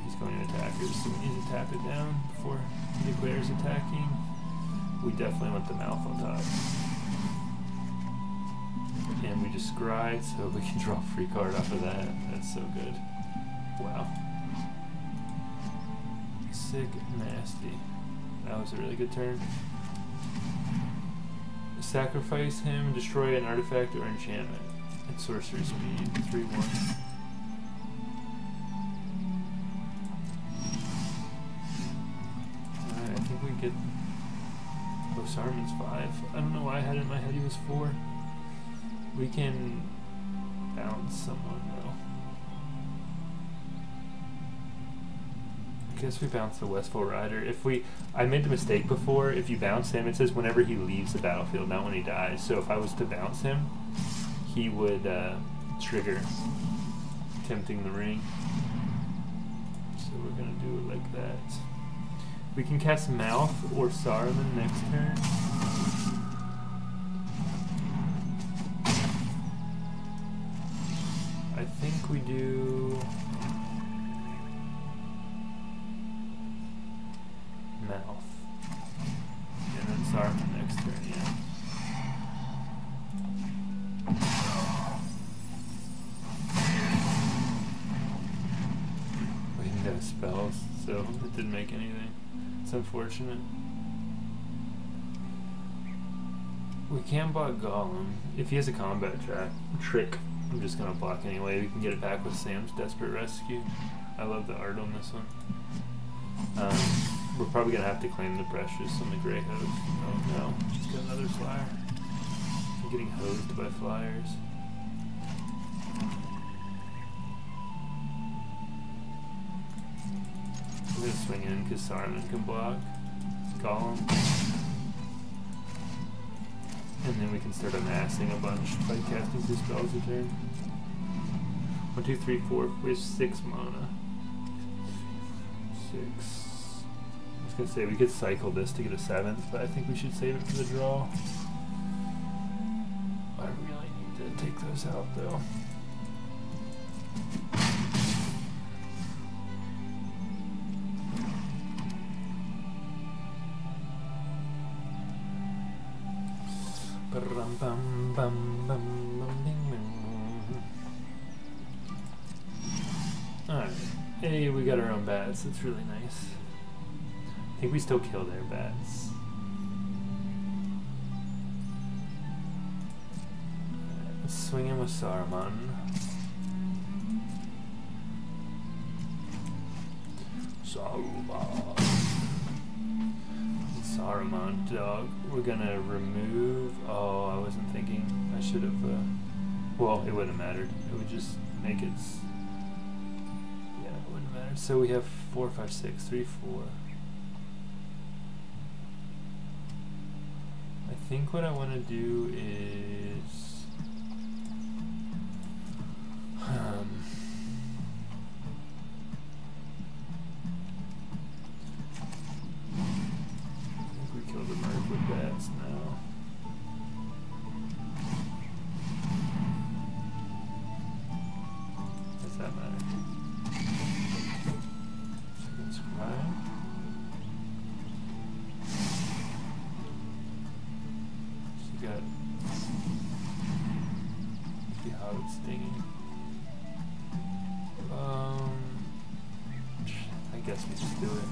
[SPEAKER 1] He's going to attack us, so we need to tap it down before he declares attacking. We definitely want the mouth on top. And we just scry, so we can draw a free card off of that. That's so good. Wow. Sick, nasty. That was a really good turn. Sacrifice him, destroy an artifact or enchantment. At sorcery speed, 3/1. Alright, I think we get... Oh, Saruman's 5. I don't know why I had it in my head he was 4. We can bounce someone though. I guess we bounce the Westfall Rider. I made the mistake before, if you bounce him, it says whenever he leaves the battlefield, not when he dies. So if I was to bounce him, he would trigger tempting the ring. So we're gonna do it like that. We can cast Mouth or Saruman next turn. I think we do Mouth. And then Saruman next turn, yeah. We didn't have spells, so it didn't make anything. It's unfortunate. We can block Golem. If he has a combat trick, I'm just gonna block anyway. We can get it back with Sam's Desperate Rescue. I love the art on this one. We're probably gonna have to claim the Precious on the Grey Hose. Oh no, she's got another flyer. I'm getting hosed by flyers. I'm gonna swing in because Saruman can block Golem. And then we can start amassing a bunch by casting 2 spells a turn. 1, 2, 3, 4. We have 6 mana. 6. I was gonna say we could cycle this to get a 7th, but I think we should save it for the draw. I really need to take those out though. Alright. Hey, we got our own bats. That's really nice. I think we still kill their bats. Let's swing in with Saruman. Saruman, dog. We're gonna remove... Oh, I wasn't thinking. I should have... well, it wouldn't have mattered. It would just make it... Yeah, it wouldn't matter. So we have 4, 5, 6, 3, 4. I think what I want to do is... kill the merc with bats now. Does that matter? Second scribe. She got... See how it's stinging. I guess we just do it.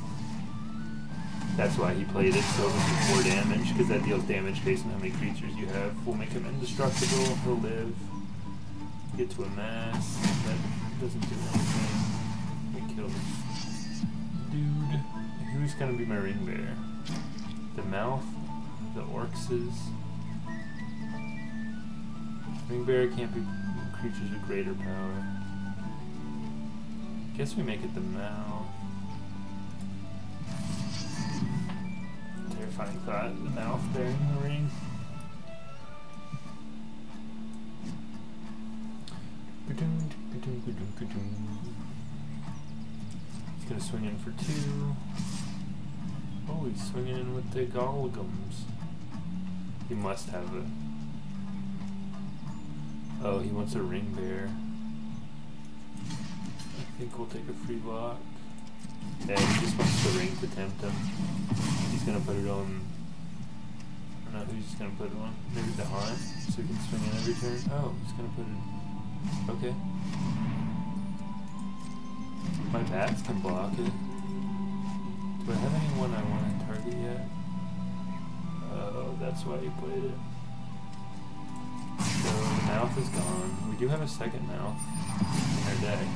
[SPEAKER 1] That's why he played it, so it'll do 4 damage, because that deals damage based on how many creatures you have. We'll make him indestructible, he'll live. Get to a mass, that doesn't do anything. We kill this dude. Who's gonna be my ring bear? The mouth, the orcses. Ring bear can't be creatures with greater power. Guess we make it the mouth. Terrifying thought, the mouth bearing the ring. He's gonna swing in for 2. Oh, he's swinging in with the Golgums. He must have a... Oh, he wants a ring bear. I think we'll take a free block. Yeah, he just wants the ring to tempt him. He's gonna put it on... I don't know who he's gonna put it on. Maybe the Haunt, so he can swing in every turn. Oh, he's gonna put it... Okay. My bats can block it. Do I have anyone I want to target yet? Oh, that's why you played it. So the mouth is gone. We do have a second mouth in our deck.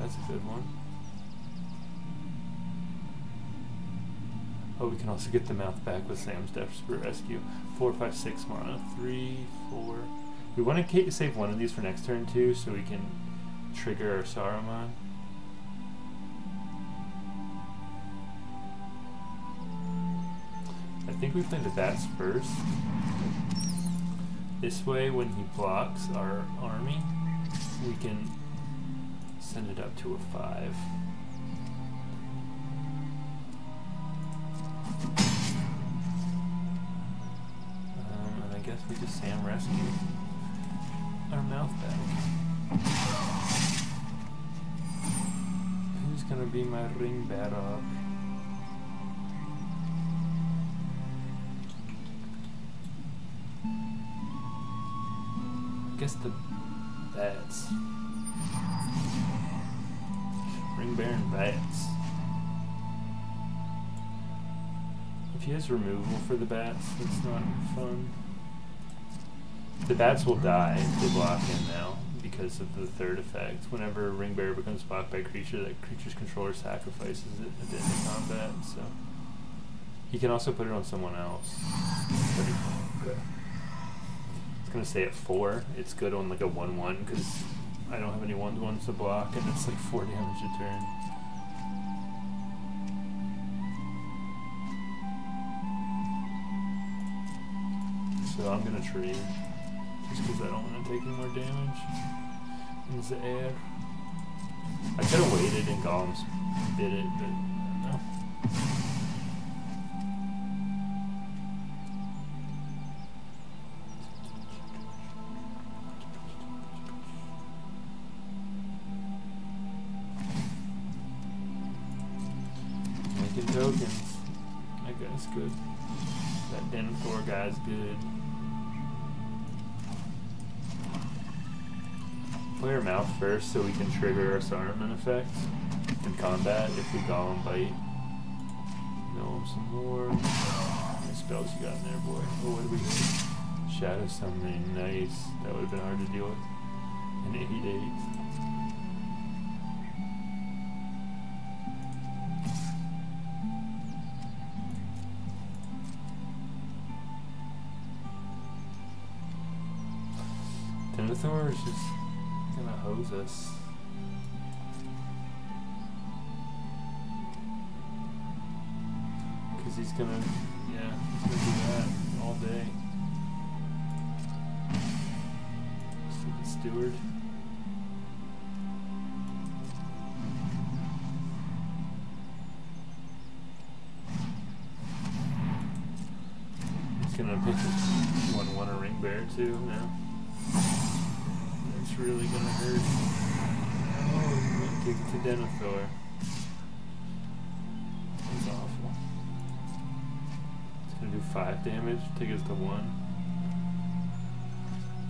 [SPEAKER 1] That's a good one. Oh, we can also get the mouth back with Sam's Desperate Rescue. 4, 5, 6 mana. 3, 4. We want to save one of these for next turn too, so we can trigger our Saruman. I think we play the bats first. This way, when he blocks our army, we can send it up to a 5. And I guess we just Sam rescue our mouth back. Who's gonna be my ring bearer? I guess the bats. Ring bear and bats. If he has removal for the bats, that's not fun. The bats will die if they block him now because of the third effect. Whenever Ring Bearer becomes blocked by a creature, that creature's controller sacrifices it at the end of combat. So he can also put it on someone else. It's gonna stay at 4. It's good on like a 1/1 because I don't have any 1/1s to block, and it's like 4 damage a turn. So I'm gonna trade. Just because I don't want to take any more damage in the air. I could have waited and Golems did it, but no. Making tokens. That guy's good. That Denethor guy's good. Play our mouth first so we can trigger our Saruman effect in combat if we Golem bite. Know him some more. How many spells you got in there, boy? Oh, what do we get? Shadow Summoning, nice. That would have been hard to deal with in 8 days. Denethor is just gonna hose us. Cause he's gonna, yeah, he's gonna do that all day. Stupid steward. He's gonna pick a 1/1 a ring bear too now. It's really gonna hurt. Oh, he's gonna kick it to Denethor. That's awful. It's gonna do 5 damage, take us to 1.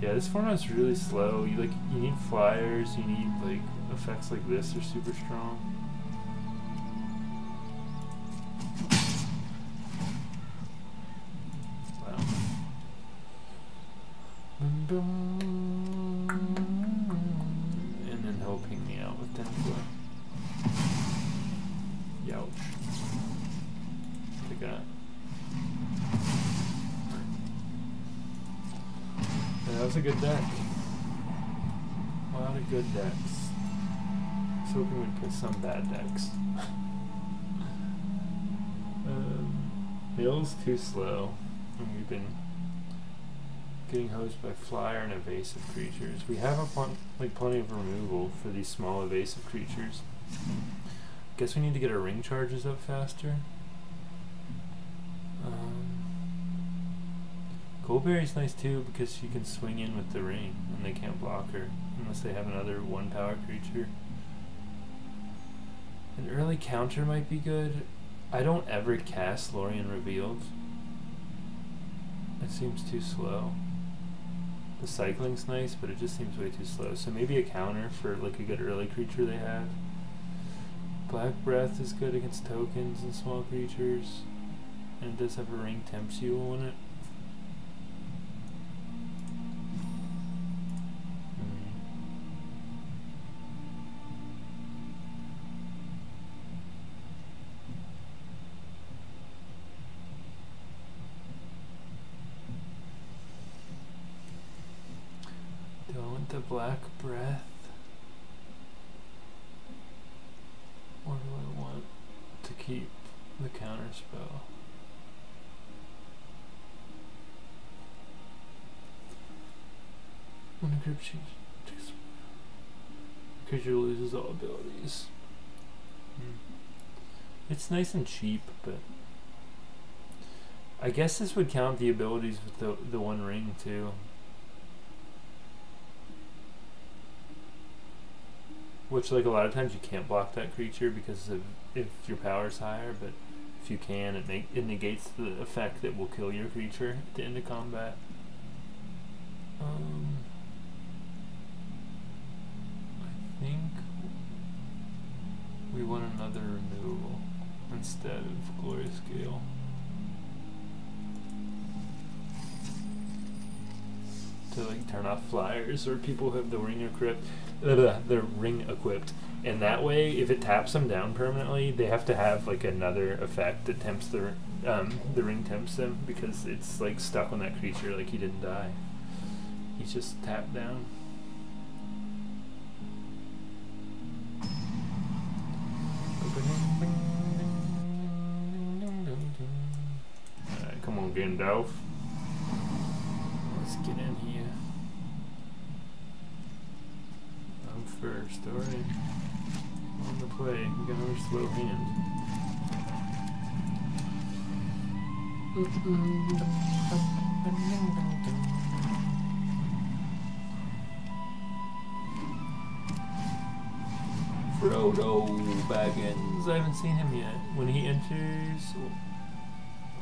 [SPEAKER 1] Yeah, this format's really slow. You need flyers. You need like effects like this are super strong. Wow. And then he'll ping me out with 10 play. Youch. Take that. Yeah, that was a good deck. A lot of good decks. I was hoping we'd put some bad decks. Mill's too slow, and we've been getting hosed by flyer and evasive creatures. We have plenty of removal for these small evasive creatures. Guess we need to get our ring charges up faster. Goldberry's nice too because she can swing in with the ring and they can't block her unless they have another 1-power creature. An early counter might be good. I don't ever cast Lorien Revealed. It seems too slow. The cycling's nice, but it just seems way too slow. So maybe a counter for like a good early creature they have. Black Breath is good against tokens and small creatures. And it does have a ring tempts you on it. The Black Breath, or do I want to keep the counter spell? When a creature loses all abilities. It's nice and cheap, but I guess this would count the abilities with the one ring too. Which, like, a lot of times you can't block that creature because of if your power's higher, but if you can, it negates the effect that will kill your creature at the end of combat. I think we want another removal instead of Glorious Gale. To like turn off flyers or people who have the ring equipped. The ring equipped, and that way if it taps them down permanently they have to have like another effect that tempts the ring tempts them because it's like stuck on that creature like he didn't die, he's just tapped down. Alright, come on Gandalf, let's get in here. First, alright. On the play, we got another slow hand. Frodo Baggins. I haven't seen him yet. When he enters,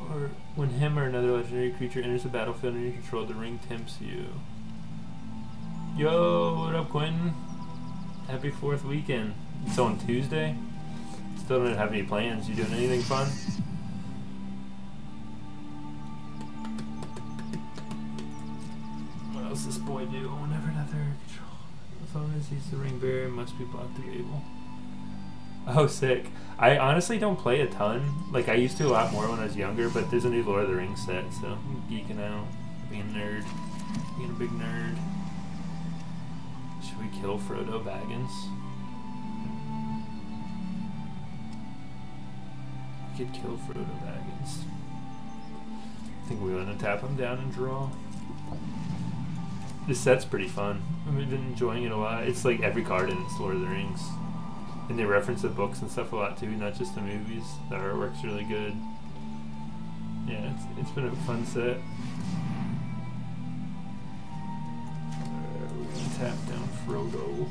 [SPEAKER 1] or when him or another legendary creature enters the battlefield under your control, the ring tempts you. Yo, what up, Quentin? Happy 4th weekend. It's on Tuesday. Still don't have any plans. You doing anything fun? What else does this boy do? Whenever another control. As long as he's the ring bearer, must be blocked to able. Oh, sick. I honestly don't play a ton. Like, I used to a lot more when I was younger, but there's a new Lord of the Rings set, so I'm geeking out. Being a nerd. Being a big nerd. Should we kill Frodo Baggins? We could kill Frodo Baggins. I think we want to tap him down and draw. This set's pretty fun. I've been enjoying it a lot. It's like every card in it's Lord of the Rings. And they reference the books and stuff a lot too, not just the movies. The artwork's really good. Yeah, it's been a fun set. We're gonna tap down Frodo.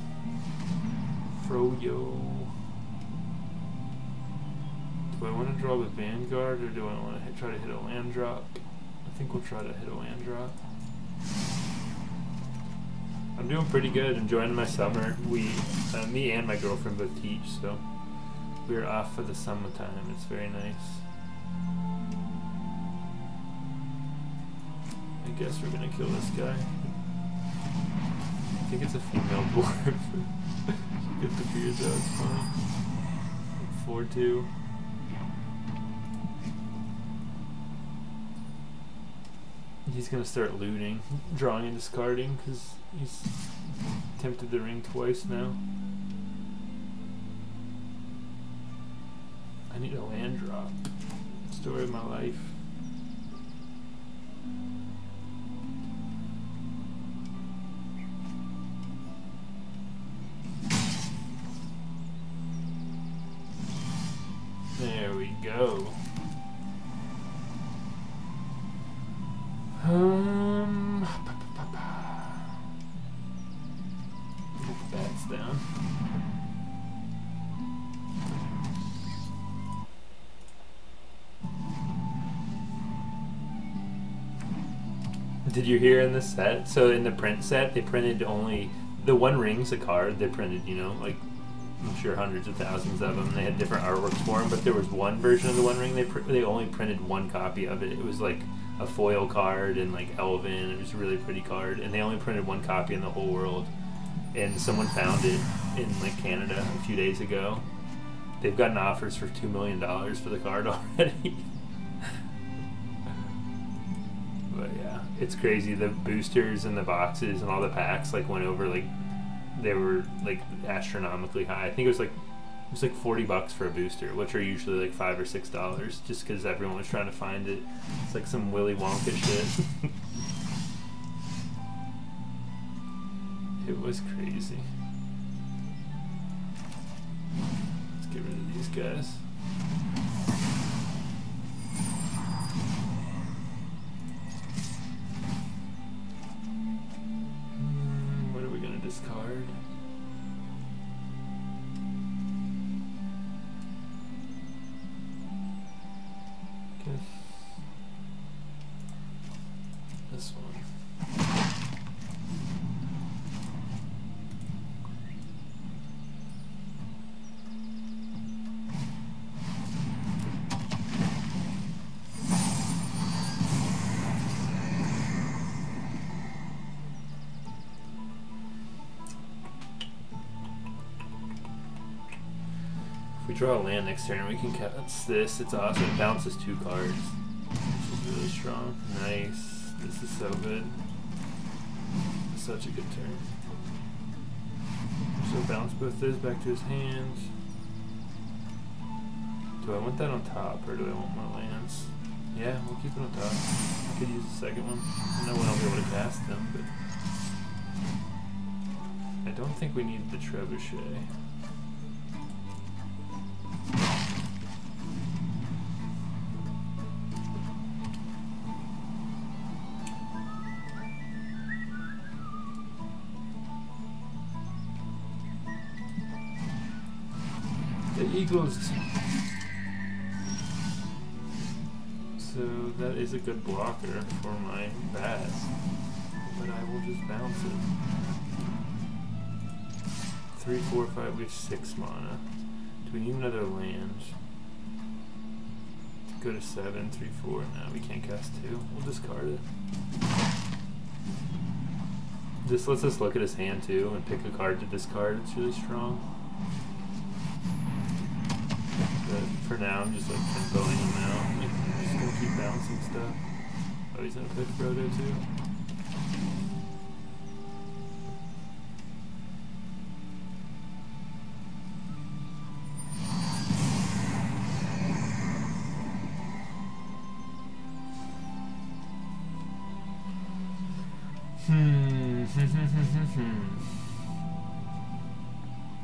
[SPEAKER 1] Froyo. Do I want to draw with Vanguard or do I want to try to hit a land drop? I think we'll try to hit a land drop. I'm doing pretty good, enjoying my summer. Me and my girlfriend both teach, so we're off for the summertime. It's very nice. I guess we're gonna kill this guy. I think it's a female dwarf. Get the beards out, it's funny. 4-2. He's gonna start looting, drawing and discarding, because he's tempted the ring twice now. I need a land drop. Story of my life. There we go. Get the bats down. Did you hear in the set? So in the print set, they printed only the One Ring's a card. They printed, you know, like I'm sure hundreds of thousands of them. They had different artworks for them, but there was one version of the One Ring. They only printed one copy of it. It was like a foil card and like Elven. It was a really pretty card, and they only printed one copy in the whole world. And someone found it in like Canada a few days ago. They've gotten offers for $2 million for the card already. But yeah, it's crazy. The boosters and the boxes and all the packs like went over like they were like astronomically high. I think it was like $40 for a booster, which are usually like $5 or $6, just because everyone was trying to find it. It's like some Willy Wonka shit. It was crazy. Let's get rid of these guys. What are we gonna discard? Guess this one. If we draw a land next turn, we can cast this. It's awesome. It bounces 2 cards, which is really strong. Nice. This is so good. Such a good turn. So bounce both those back to his hand. Do I want that on top, or do I want more lands? Yeah, we'll keep it on top. I could use the second one. No one will be able to cast them, but I don't think we need the trebuchet. The Eagles. So that is a good blocker for my bats, but I will just bounce it. 3, 4, 5. We have 6 mana. Do we need another land? To go to 7, 3, 4. No, we can't cast 2. We'll discard it. This lets us look at his hand too and pick a card to discard. It's really strong. But for now, I'm just like tempoing him out. Like, I'm just gonna keep bouncing stuff. Oh, he's gonna pick Frodo too.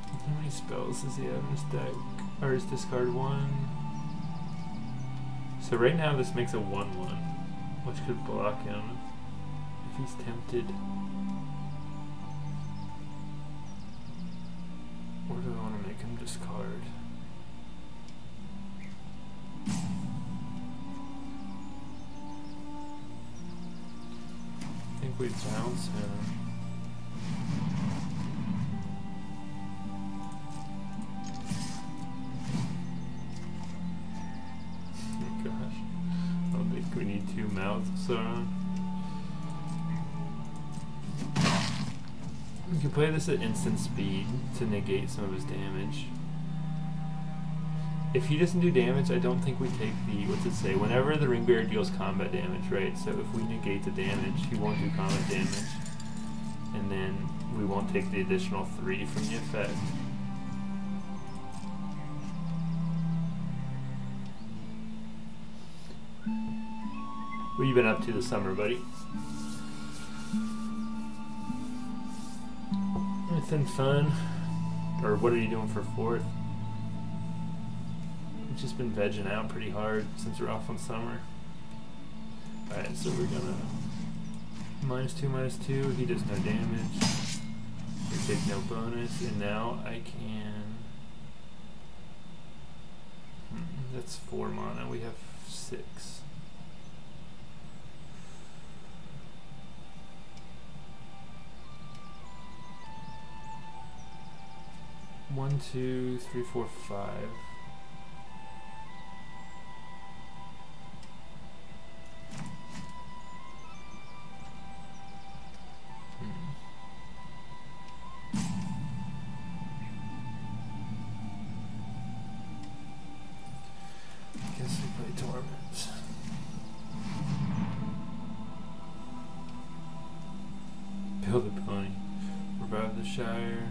[SPEAKER 1] How many spells does he have in his deck? Or his discard 1? So right now this makes a 1/1, which could block him if he's tempted. Or do I want to make him discard? I think we bounce him. 2 mouths on. You can play this at instant speed to negate some of his damage. If he doesn't do damage, I don't think we take the, what's it say? Whenever the ring bearer deals combat damage, right? So if we negate the damage, he won't do combat damage. And then we won't take the additional 3 from the effect. What have you been up to this summer, buddy? Anything fun? Or what are you doing for 4th? We've just been vegging out pretty hard since we're off on summer. Alright, so we're gonna -2/-2. He does no damage. We take no bonus, and now I can. That's 4 mana. We have 6. One, 2, 3, 4, 5. Guess we play Torment. Build a pony. Revive the Shire.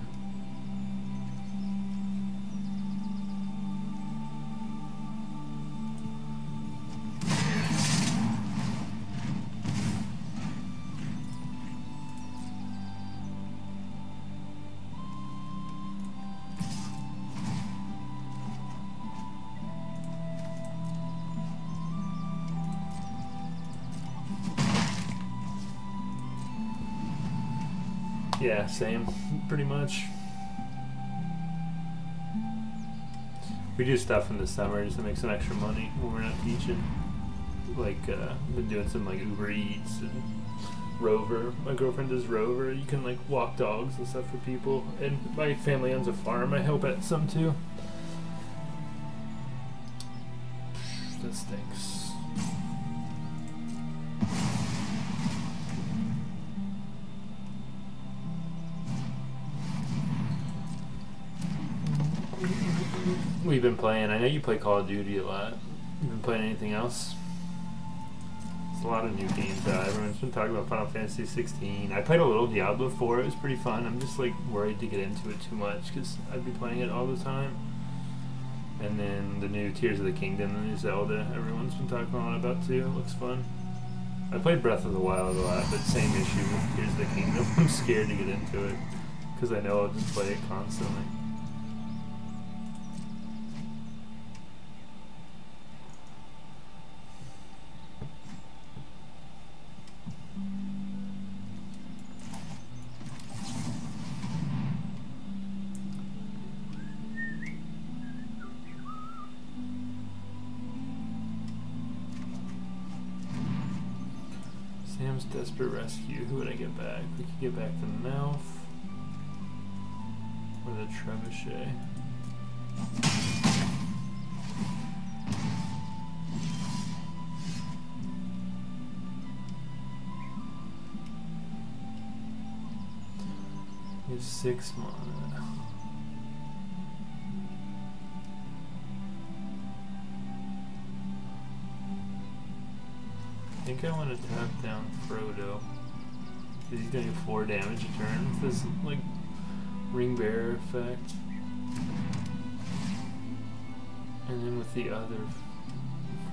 [SPEAKER 1] Yeah, same, pretty much. We do stuff in the summer just to make some extra money when we're not teaching. Like, been doing some like Uber Eats and Rover. My girlfriend does Rover. You can like walk dogs and stuff for people. And my family owns a farm. I help at some too. That stinks. We've been playing. I know you play Call of Duty a lot. You been playing anything else? There's a lot of new games out. Everyone's been talking about Final Fantasy 16. I played a little Diablo 4. It was pretty fun. I'm just like worried to get into it too much because I'd be playing it all the time. And then the new Tears of the Kingdom, the new Zelda. Everyone's been talking a lot about too. It looks fun. I played Breath of the Wild a lot, but same issue with Tears of the Kingdom. I'm scared to get into it because I know I'll just play it constantly. Sam's Desperate Rescue. Who would I get back? We could get back the Mouth or the Trebuchet. We have 6 mana. I think I want to tap down Frodo because he's doing 4 damage a turn with this like ring bearer effect, and then with the other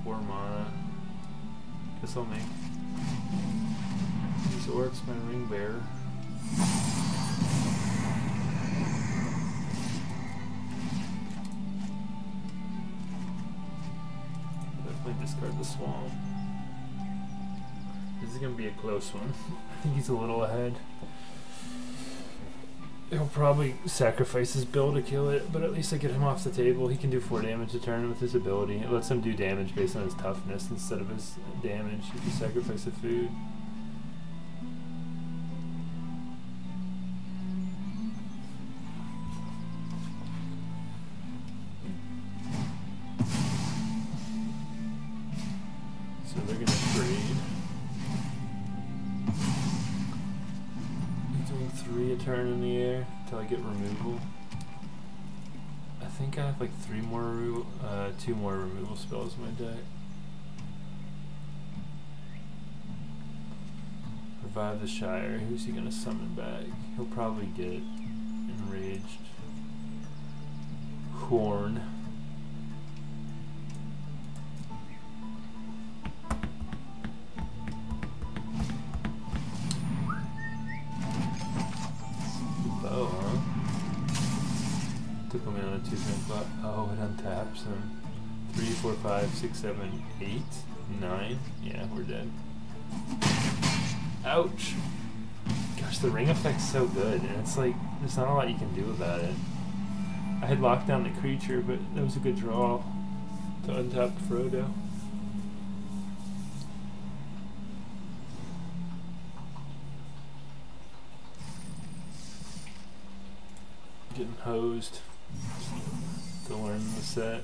[SPEAKER 1] 4 mana, guess I'll make these orcs my ring bearer. Definitely discard the swamp. This is going to be a close one. I think he's a little ahead. He'll probably sacrifice his bill to kill it, but at least I get him off the table. He can do 4 damage a turn with his ability. It lets him do damage based on his toughness instead of his damage if you sacrifice a food. So they're going to freeze. turn in the air until I get removal. I think I have like 2 more removal spells in my deck. Revive the Shire. Who's he gonna summon back? He'll probably get Enraged Horn. Bow, huh? Took him on a 2-turn clock. Oh, it untaps him. 3, 4, 5, 6, 7, 8, 9. Yeah, we're dead. Ouch! Gosh, the ring effect's so good, and it's like, there's not a lot you can do about it. I had locked down the creature, but that was a good draw to untap Frodo. Getting hosed to learn the set.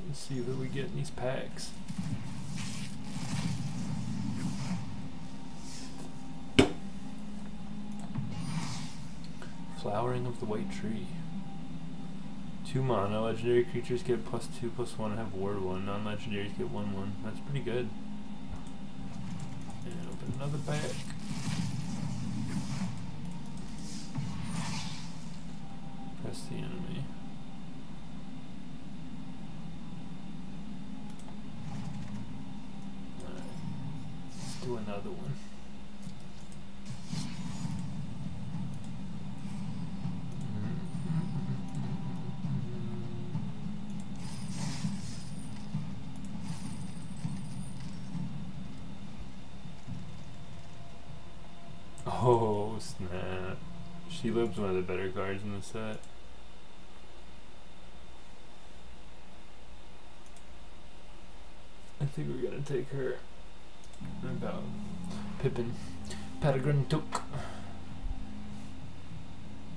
[SPEAKER 1] Let's see what we get in these packs. Flowering of the White Tree. 2 mana. Legendary creatures get +2/+1 and have ward 1. Non-legendaries get 1/1. That's pretty good. And open another pack. Press the enemy. Alright. Let's do another one. Oh, snap. Shelobe's one of the better cards in the set. I think we're gonna take her. About Pippin. Patagran Took.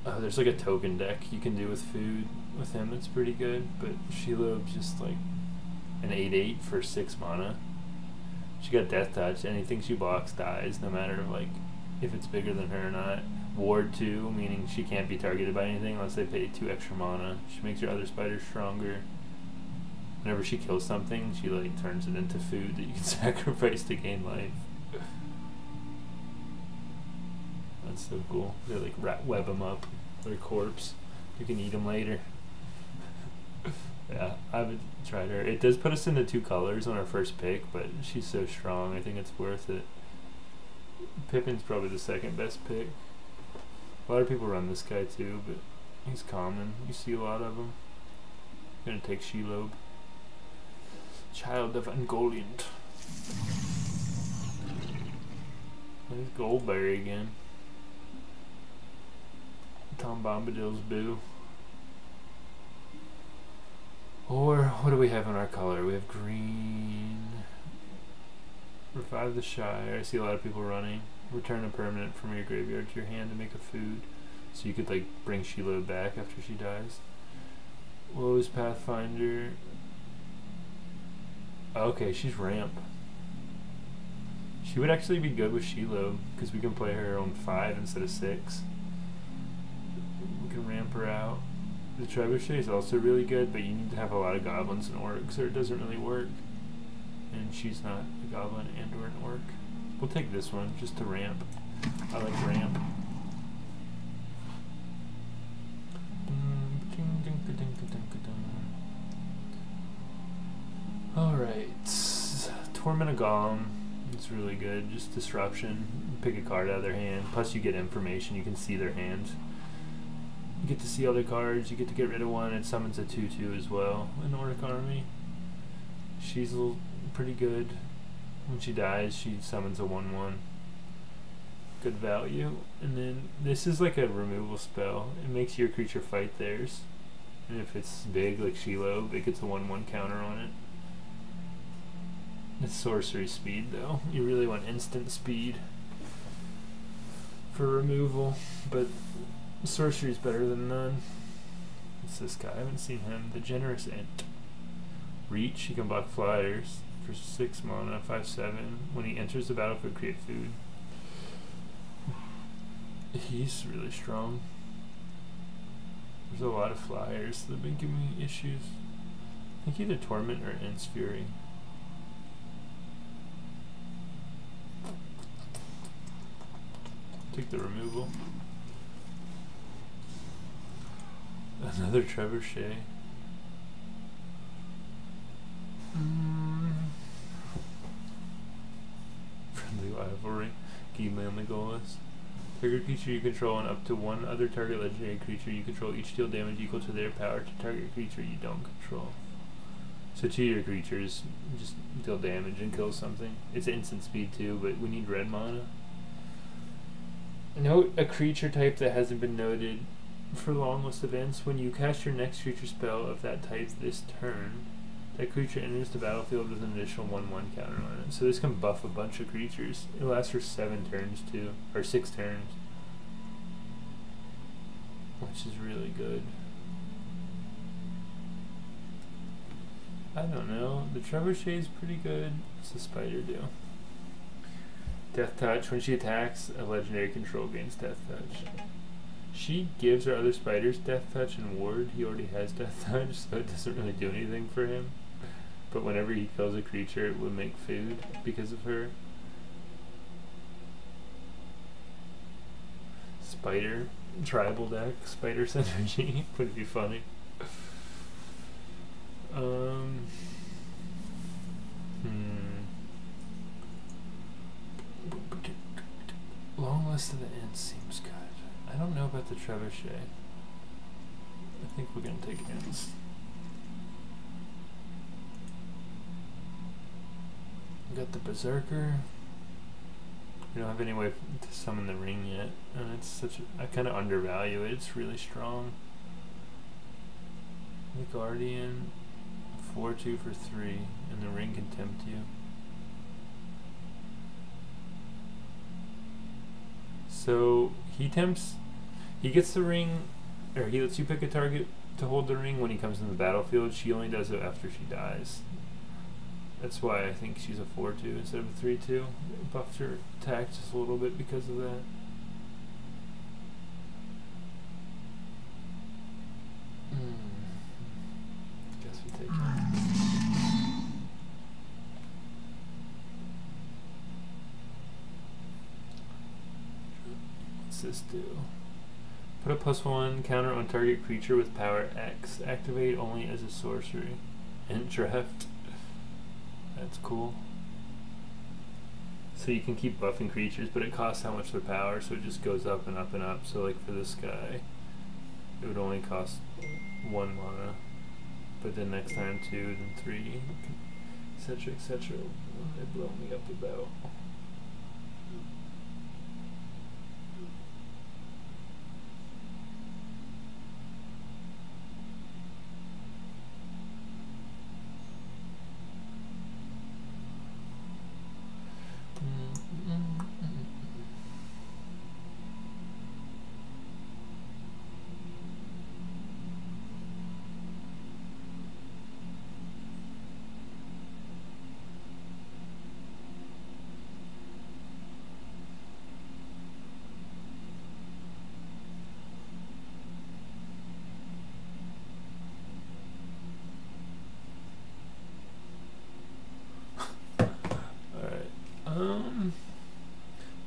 [SPEAKER 1] Oh, there's like a token deck you can do with food with him that's pretty good, but Shelobe's just like an 8/8 for 6 mana. She got Death Touch. Anything she blocks dies, no matter like if it's bigger than her or not. Ward 2, meaning she can't be targeted by anything unless they pay 2 extra mana. She makes your other spiders stronger. Whenever she kills something, she like turns it into food that you can sacrifice to gain life. That's so cool. They like web them up, their corpse. You can eat them later. Yeah, I haven't tried her. It does put us into 2 colors on our first pick, but she's so strong. I think it's worth it. Pippin's probably the 2nd best pick. A lot of people run this guy too, but he's common. You see a lot of them. I'm gonna take Shelobe. Child of Ungoliant. There's Goldberry again. Tom Bombadil's boo. Or what do we have in our color? We have green. Revive the Shire. I see a lot of people running. Return a permanent from your graveyard to your hand to make a food. So you could like bring Shelobe back after she dies. Woe's Pathfinder. Okay, she's ramp. She would actually be good with Shelobe because we can play her on 5 instead of 6. We can ramp her out. The Trebuchet is also really good, but you need to have a lot of goblins and orcs or it doesn't really work. And she's not a goblin and or an orc. We'll take this one just to ramp. I like ramp. Alright. Torment of Golem. It's really good. Just disruption. Pick a card out of their hand. Plus you get information. You can see their hand. You get to see other cards. You get to get rid of one. It summons a 2/2 as well. An orc army. She's pretty good. When she dies, she summons a 1/1. Good value. And then this is like a removal spell. It makes your creature fight theirs. And if it's big, like Shelobe, it gets a 1/1 counter on it. It's sorcery speed, though. You really want instant speed for removal, but sorcery is better than none. What's this guy? I haven't seen him. The Generous Ent. Reach. He can block flyers for 6 mana, 5/7. When he enters the battlefield, create food. He's really strong. There's a lot of flyers that have been giving me issues. I think either Torment or Ents Fury. Take the removal. Another Trebuchet. Friendly rivalry. Gimli on the goal list. Target creature you control and up to one other target legendary creature you control each deal damage equal to their power to target creature you don't control. So 2 of your creatures just deal damage and kill something. It's instant speed too, but we need red mana. Note a creature type that hasn't been noted for long list events. When you cast your next creature spell of that type this turn, that creature enters the battlefield with an additional 1/1 counter on it. So this can buff a bunch of creatures. It lasts for 7 turns too, or 6 turns, which is really good. I don't know. The Trebuchet is pretty good. What's the Spider do? Death Touch. When she attacks, a legendary control gains Death Touch. She gives her other spiders Death Touch and Ward. He already has Death Touch, so it doesn't really do anything for him. But whenever he kills a creature, it would make food because of her. Spider. Tribal deck. Spider Synergy. Would be funny. Long list of the Ents seems good. I don't know about the Trebuchet. I think we're gonna take Ents. We got the Berserker. We don't have any way to summon the ring yet, and it's such a, I kind of undervalue it. It's really strong. The Guardian, 4/2 for 3, and the ring can tempt you. So he tempts, he gets the ring, or he lets you pick a target to hold the ring when he comes in the battlefield. She only does it after she dies. That's why I think she's a 4/2 instead of a 3/2. It buffed her attack just a little bit because of that. Guess we take it. What's this do? Put a +1 counter on target creature with power X. Activate only as a sorcery. And draft. That's cool. So you can keep buffing creatures, but it costs how much their power, so it just goes up and up and up. So like for this guy, it would only cost 1 mana, but then next time 2, then 3, etc., etc. They blow me up about.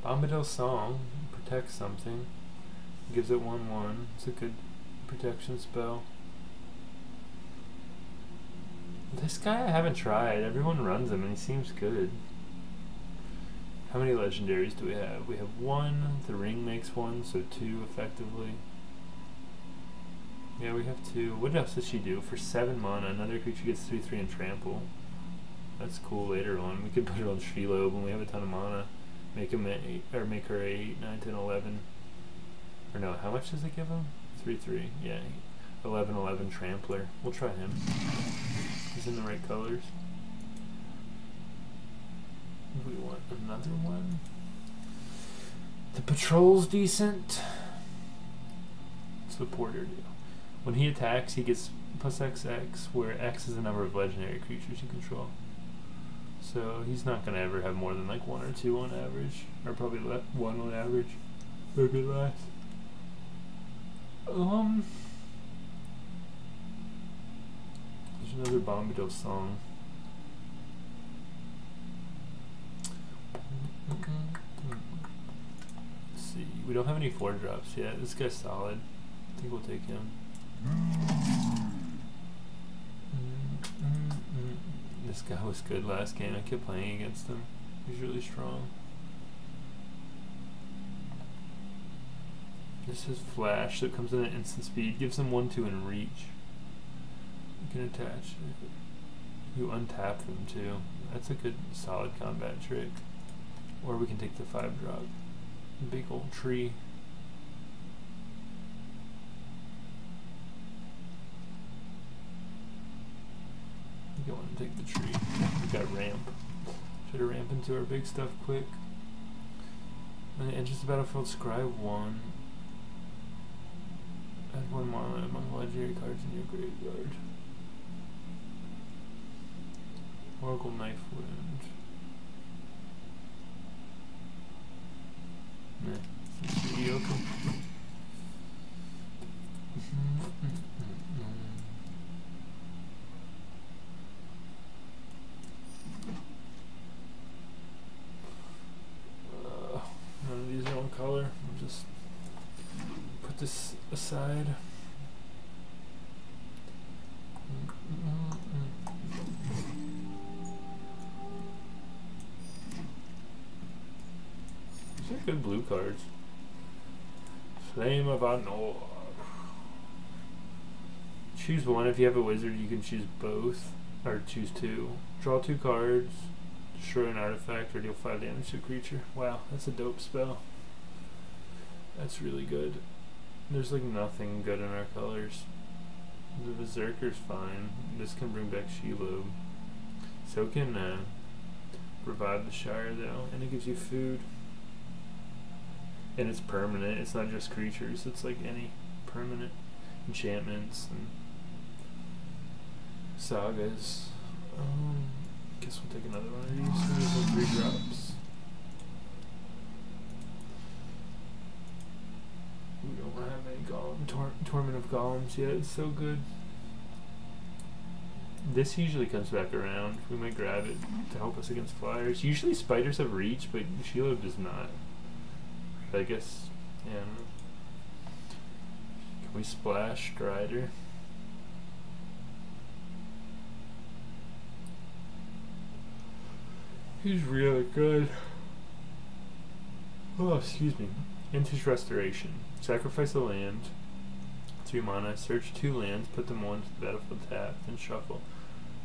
[SPEAKER 1] Bombadil Song protects something. Gives it 1/1. It's a good protection spell. This guy I haven't tried. Everyone runs him and he seems good. How many legendaries do we have? We have 1. The ring makes 1, so 2 effectively. Yeah, we have 2. What else does she do? For 7 mana, another creature gets 3/3 and trample. That's cool later on. We could put it on Shelob when we have a ton of mana. Make him 8, or make her 8, 9, 10, 11. Or no, how much does it give him? 3/3. Yeah, 11, 11 Trampler. We'll try him. He's in the right colors. We want another one. The Patrol's decent. What's the Porter do? When he attacks, he gets +XX, where X is the number of legendary creatures you control. So he's not going to ever have more than like 1 or 2 on average, or probably 1 on average. Or good last. There's another Bombadil song. Let's see. We don't have any 4-drops yet. This guy's solid. I think we'll take him. This guy was good last game. I kept playing against him. He's really strong. This is flash, so it comes in at instant speed. Gives them 1/2 in reach. You can attach. You untap them too. That's a good solid combat trick. Or we can take the 5-drop. Big old tree. We go on and take the tree. We got ramp. Try to ramp into our big stuff quick. And the enters the battlefield, scry 1. Add 1 mana among legendary cards in your graveyard. Oracle Knife Wound. Nah, it's mediocre. None of these are on color. I'll just put this aside. These are good blue cards. Flame of Anor. Choose one. If you have a wizard, you can choose both. Or choose 2. Draw 2 cards. Destroy an artifact or deal 5 damage to a creature. Wow, that's a dope spell. That's really good. There's like nothing good in our colors. The Berserker's fine. This can bring back Shelob. So can revive the Shire though, and it gives you food. And it's permanent. It's not just creatures. It's like any permanent enchantments and sagas. Guess we'll take another one of these. These are 3 drops. We don't have any Golem. Torment of Golems yet. It's so good. This usually comes back around. We might grab it to help us against flyers. Usually spiders have reach, but Shelob does not. But I guess, yeah. I don't know. Can we splash Strider? He's really good. Oh, excuse me. Vintage Restoration. Sacrifice a land. 3 mana. Search 2 lands. Put them onto the battlefield tapped. Then shuffle.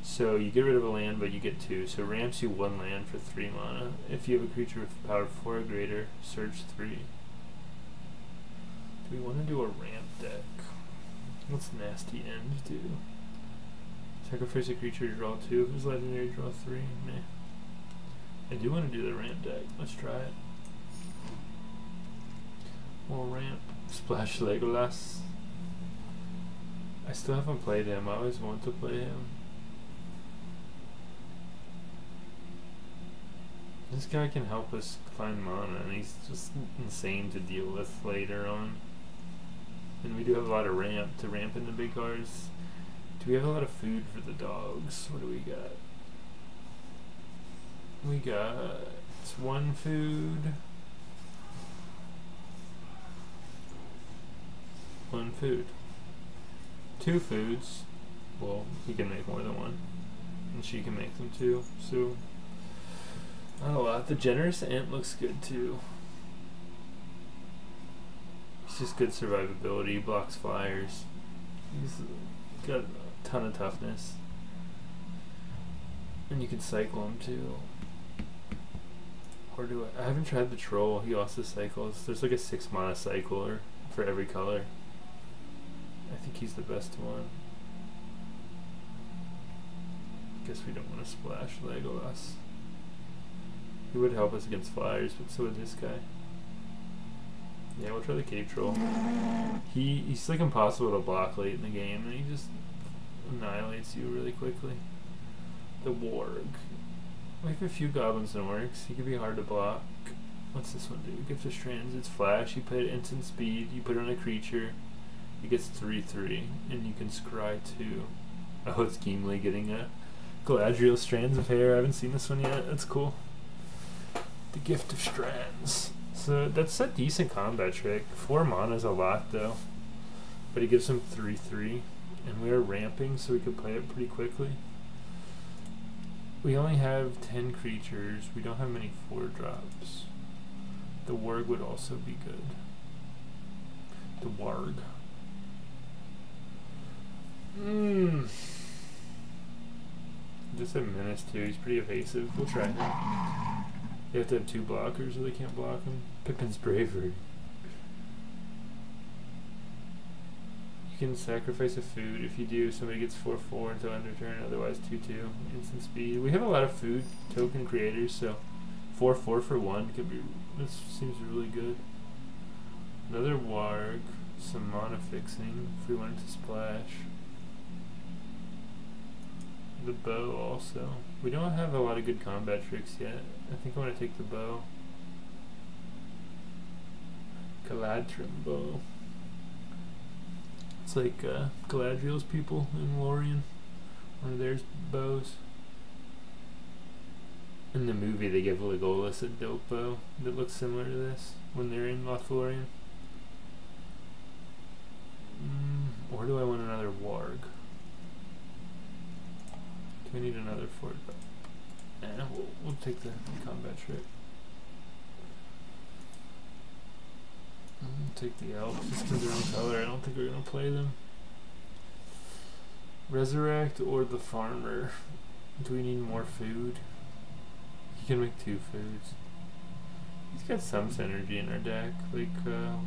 [SPEAKER 1] So you get rid of a land, but you get 2. So ramps you 1 land for 3 mana. If you have a creature with power 4 or greater, search 3. Do we want to do a ramp deck? What's Nasty End do? Sacrifice a creature, draw 2. If it's legendary, draw 3. Meh. I do want to do the ramp deck. Let's try it. More ramp. Splash Legolas. I still haven't played him. I always want to play him. This guy can help us find mana, and he's just insane to deal with later on. And we do have a lot of ramp to ramp into big cards. Do we have a lot of food for the dogs? What do we got? We got 1 food. 1 food. 2 foods. Well, he can make more than 1. And she can make them too. So, not a lot. The Generous Ant looks good too. It's just good survivability. Blocks flyers. He's got a ton of toughness. And you can cycle him too. Or do I haven't tried the Troll. He also cycles. There's like a 6 mana cycler for every color. I think he's the best one. Guess we don't want to splash Legolas. He would help us against flyers, but so would this guy. Yeah, we'll try the Cave Troll. He's like impossible to block late in the game, and he just annihilates you really quickly. The Warg. We have a few goblins and orcs. He could be hard to block. What's this one do? Gift of Strands. It's flash. You put instant speed. You put it on a creature. It gets 3/3, and you can scry 2. Oh, it's Gimli getting a Galadriel Strands of Hair. I haven't seen this one yet. That's cool. The Gift of Strands. So that's a decent combat trick. 4 mana is a lot though, but it gives him 3/3, and we are ramping, so we could play it pretty quickly. We only have 10 creatures. We don't have many 4-drops. The Warg would also be good. The Warg. Just a menace too. He's pretty evasive. We'll try him. You have to have 2 blockers or they can't block him. Pippin's Bravery. You can sacrifice a food. If you do, somebody gets 4/4 until end of turn. Otherwise 2/2. Instant speed. We have a lot of food token creators, so 4/4 for 1 could be. This seems really good. Another Warg. Some mana fixing if we wanted to splash. The bow also. We don't have a lot of good combat tricks yet. I think I want to take the bow. Galadrim bow. It's like Galadriel's people in Lorien. One of their bows. In the movie they give Legolas a dope bow that looks similar to this when they're in Lothlorien. Or do I want another Warg? Do we need another fort? Nah, we'll take the combat trick. Take the elf just because they're in color. I don't think we're gonna play them. Resurrect or the farmer. Do we need more food? He can make 2 foods. He's got some synergy in our deck. Like,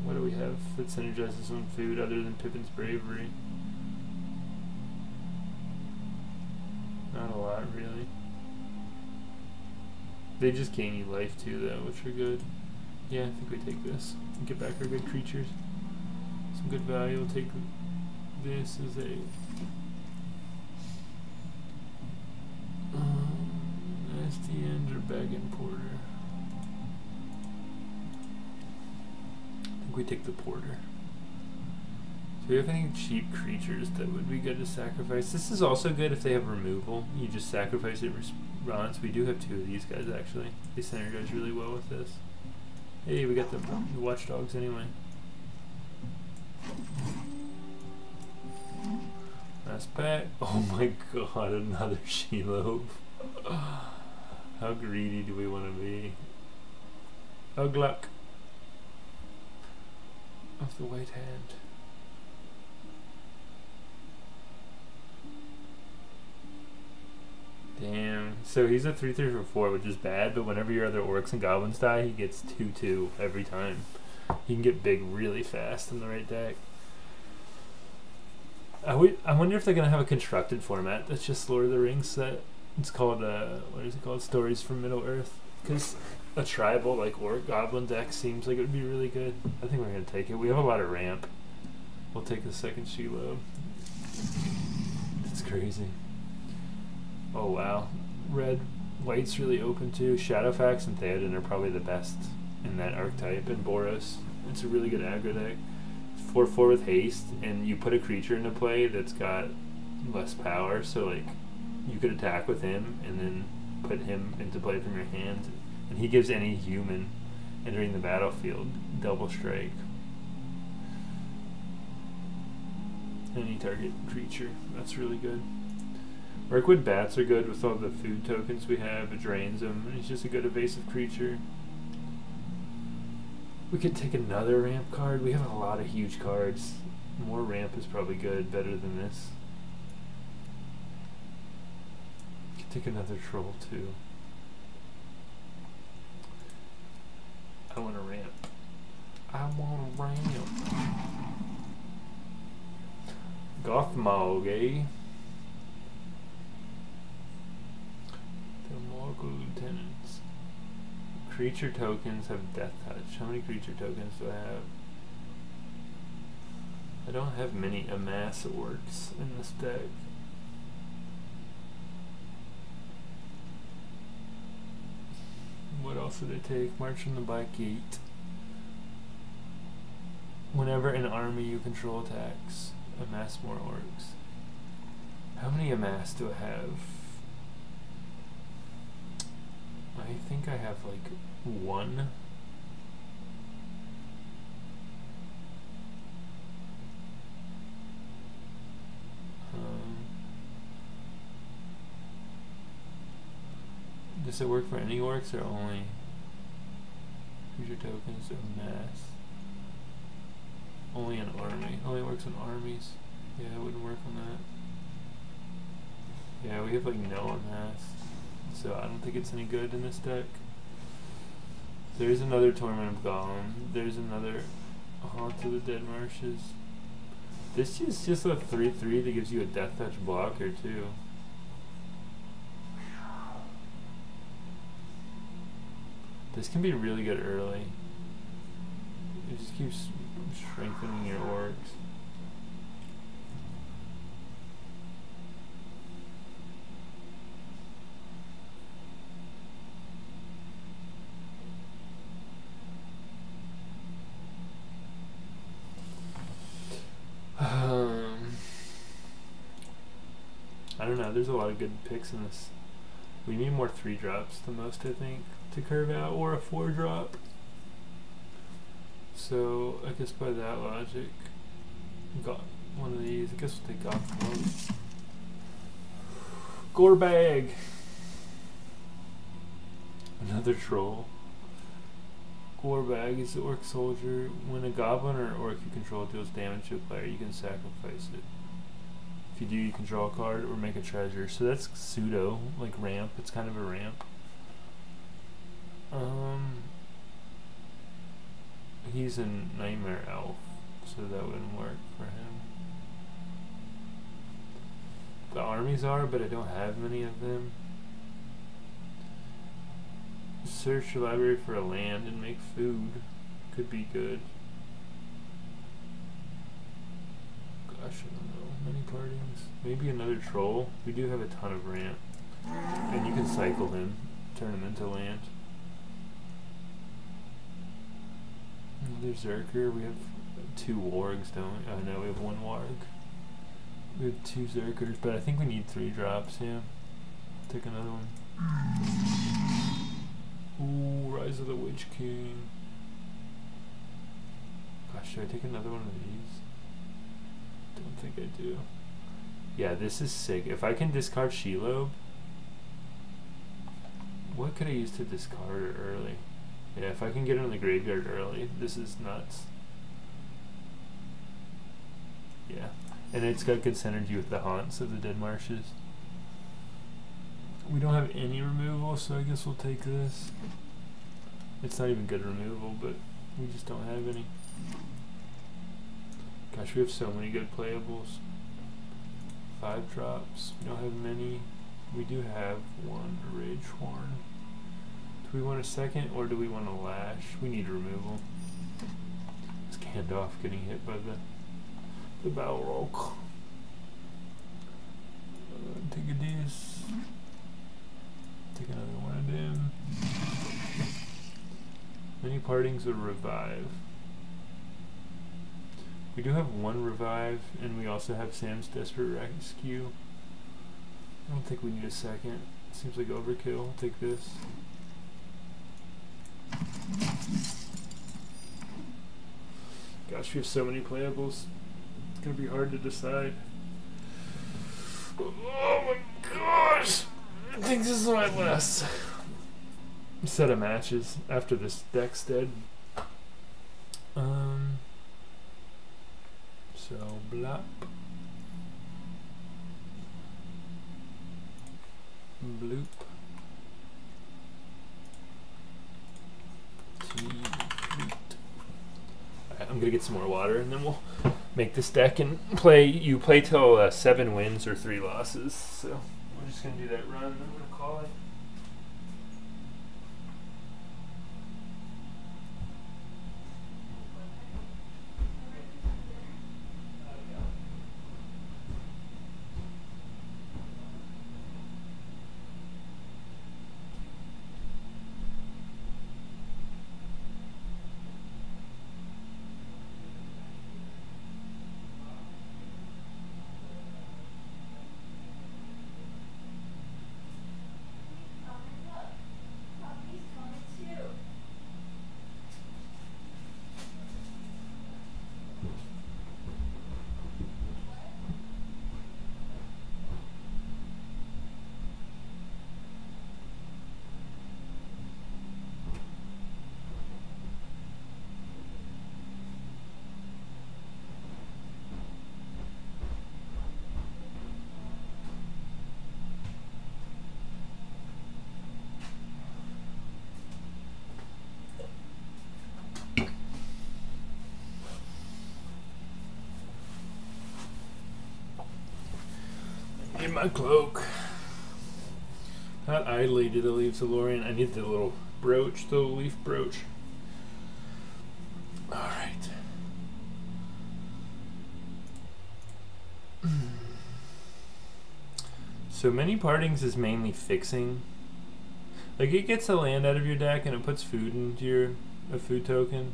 [SPEAKER 1] what do we have that synergizes on food other than Pippin's Bravery? Not a lot, really. They just gain you life too, though, which are good. Yeah, I think we take this. Get back our good creatures. Some good value. We'll take this as a nasty end or bag importer. I think we take the porter. Do we have any cheap creatures that would be good to sacrifice? This is also good if they have removal. You just sacrifice it in response. We do have 2 of these guys actually. They synergize really well with this. Hey, we got the watchdogs anyway. Last pack. Oh my god, another Shelob. How greedy do we want to be? Ugluck. Of the White Hand. Damn. So he's a 3/3 for 4, which is bad, but whenever your other orcs and goblins die, he gets 2/2 every time. He can get big really fast in the right deck. I wonder if they're going to have a constructed format that's just Lord of the Rings set. It's called, what is it called? Stories from Middle-earth. Because a tribal, like, orc goblin deck seems like it would be really good. I think we're going to take it. We have a lot of ramp. We'll take the second Shelob. It's crazy. Oh wow, white's really open too. Shadowfax and Theoden are probably the best in that archetype, and Boros. It's a really good aggro deck. 4/4 with haste, and you put a creature into play that's got less power, so like you could attack with him and then put him into play from your hand, and he gives any human entering the battlefield double strike. Any target creature. That's really good. Mirkwood Bats are good with all the food tokens we have. It drains them, and he's just a good evasive creature. We could take another ramp card. We have a lot of huge cards. More ramp is probably good, better than this. We could take another troll too. I want a ramp. I want a ramp. Gothmog, eh? The Morgul Lieutenants. Creature tokens have Death Touch. How many creature tokens do I have? I don't have many Amass orcs in this deck. What else would it take? March from the Black Gate. Whenever an army you control attacks, amass more orcs. How many amass do I have? I think I have like 1. Does it work for any orcs or only future tokens of mass? Only an army. Only works on armies. Yeah, it wouldn't work on that. Yeah, we have like no mass, so I don't think it's any good in this deck. There's another Torment of Golem. There's another Haunt of the Dead Marshes. This is just a 3/3 that gives you a Death Touch blocker too. This can be really good early. It just keeps strengthening your orcs. I don't know, there's a lot of good picks in this. We need more 3-drops the most, I think, to curve out, or a 4-drop. So I guess by that logic, got one of these. I guess we'll take off. Gore bag. Another troll. Gore bag is the orc soldier. When a goblin or orc you control deals damage to a player, you can sacrifice it. If you do, you can draw a card or make a treasure. So that's pseudo, like ramp. It's kind of a ramp. He's a nightmare elf, so that wouldn't work for him. The armies are, but I don't have many of them. Search your library for a land and make food. Could be good. Gosh, I don't know. Many partings. Maybe another troll. We do have a ton of ramp. And you can cycle him, turn him into land. Another Zerker. We have 2 wargs, don't we? Oh no, we have 1 warg. We have 2 Zerkers, but I think we need 3 drops, yeah. Take another one. Ooh, Rise of the Witch King. Gosh, should I take another one of these? Don't think I do. Yeah, this is sick. If I can discard Shelob, what could I use to discard it early? Yeah, if I can get it in the graveyard early, this is nuts. Yeah, and it's got good synergy with the Haunts of the Dead Marshes. We don't have any removal, so I guess we'll take this. It's not even good removal, but we just don't have any. Gosh, we have so many good playables. 5 drops. We don't have many. We do have 1 Rage Horn. Do we want a second, or do we want a Lash? We need removal. It's Gandalf getting hit by the Balrog. Take a deuce. Take another one of them. Many partings would revive. We do have 1 revive, and we also have Sam's Desperate Rescue. I don't think we need a second. Seems like overkill. I'll take this. Gosh, we have so many playables. It's gonna be hard to decide. Oh my gosh! I think this is my last set of matches after this deck's dead. So blop. Bloop. Alright, I'm gonna get some more water and then we'll make this deck and play. You play till 7 wins or 3 losses. So we're just gonna do that run and I'm gonna call it. in my cloak. Not idly to the leaves of Lorien. I need the little brooch, the leaf brooch. Alright. So many partings is mainly fixing. Like it gets a land out of your deck and it puts food into a food token.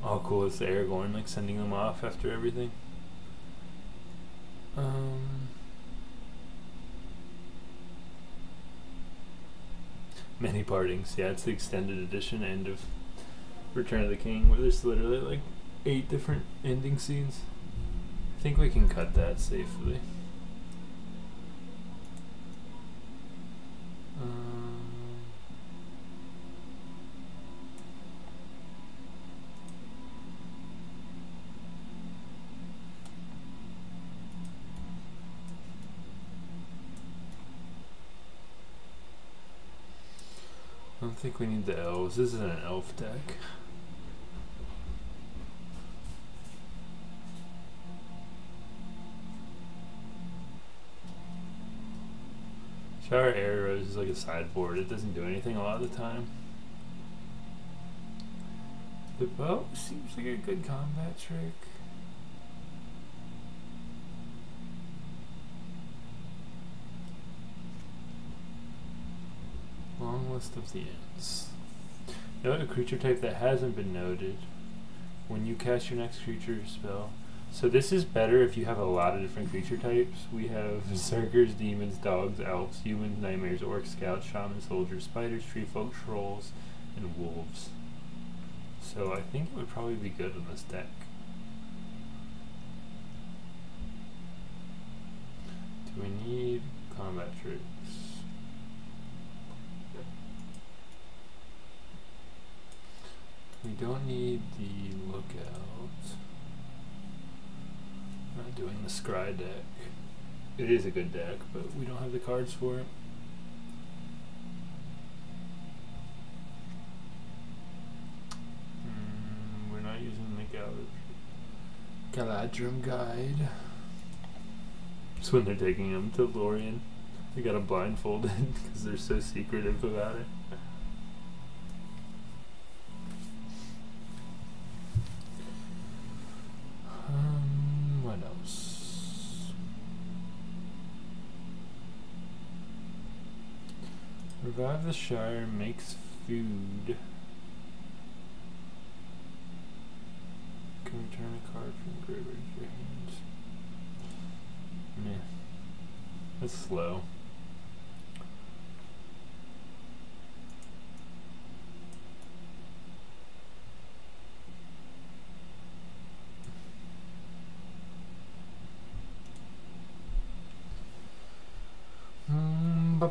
[SPEAKER 1] All cool is the Aragorn, like sending them off after everything. Many partings, yeah, it's the extended edition end of Return of the King, where there's literally like 8 different ending scenes. I think we can cut that safely. I don't think we need the elves. This is an elf deck. Shower Arrows is like a sideboard. It doesn't do anything a lot of the time. The bow seems like a good combat trick. Long list of the ends. Note a creature type that hasn't been noted when you cast your next creature spell. So this is better if you have a lot of different creature types. We have berserkers, demons, dogs, elves, humans, nightmares, orcs, scouts, shamans, soldiers, spiders, tree folk, trolls, and wolves. So I think it would probably be good in this deck. Do we need combat tricks? We don't need the lookout. I'm not doing the scry deck. It is a good deck, but we don't have the cards for it. We're not using the Galadrim guide. It's when they're taking him to Lorien. They got him blindfolded because they're so secretive about it. What else? Revive the Shire makes food. Can return a card from graveyard to your hands. Meh. That's slow. My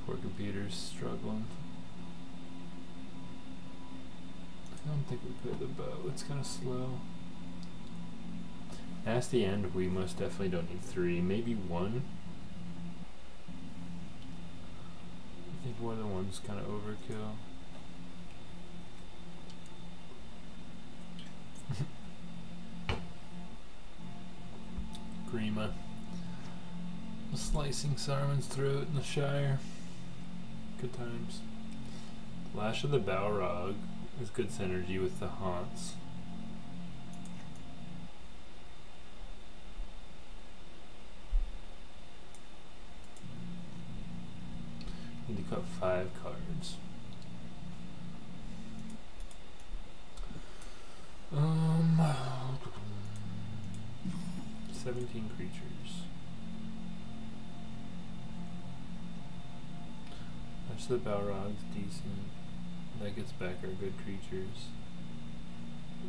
[SPEAKER 1] poor computer's struggling. I don't think we play the bow, it's kind of slow. Past the end, we most definitely don't need 3, maybe 1. I think more than 1's kind of overkill. Grima. Slicing Saruman's throat in the Shire. Good times. Lash of the Balrog is good synergy with the Haunts. Need to cut 5 cards. 17 creatures. Lash of the Balrog's decent. That gets back our good creatures.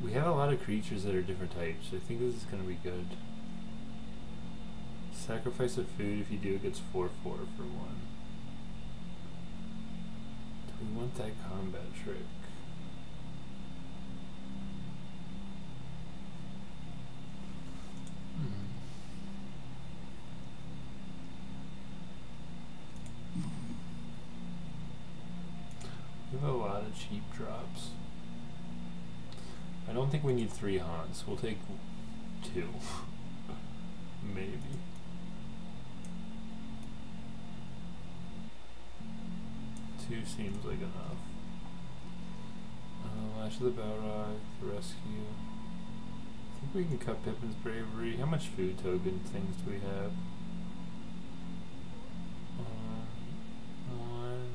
[SPEAKER 1] We have a lot of creatures that are different types, so I think this is going to be good. Sacrifice of food, if you do, it gets 4/4 for 1. Do we want that combat trick? We have a lot of cheap drops. I don't think we need 3 haunts. We'll take 2. Maybe. Two seems like enough. Lash of the Balrog, the rescue. I think we can cut Pippin's bravery. How much food token things do we have? 1.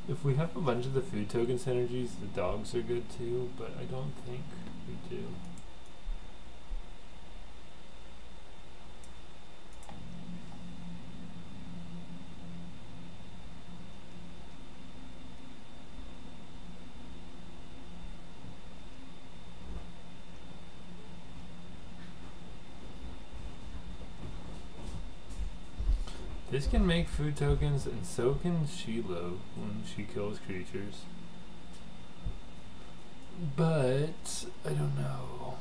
[SPEAKER 1] If we have a bunch of the food token synergies, the dogs are good too, but I don't think we do. This can make food tokens, and so can Shelob when she kills creatures. But I don't know.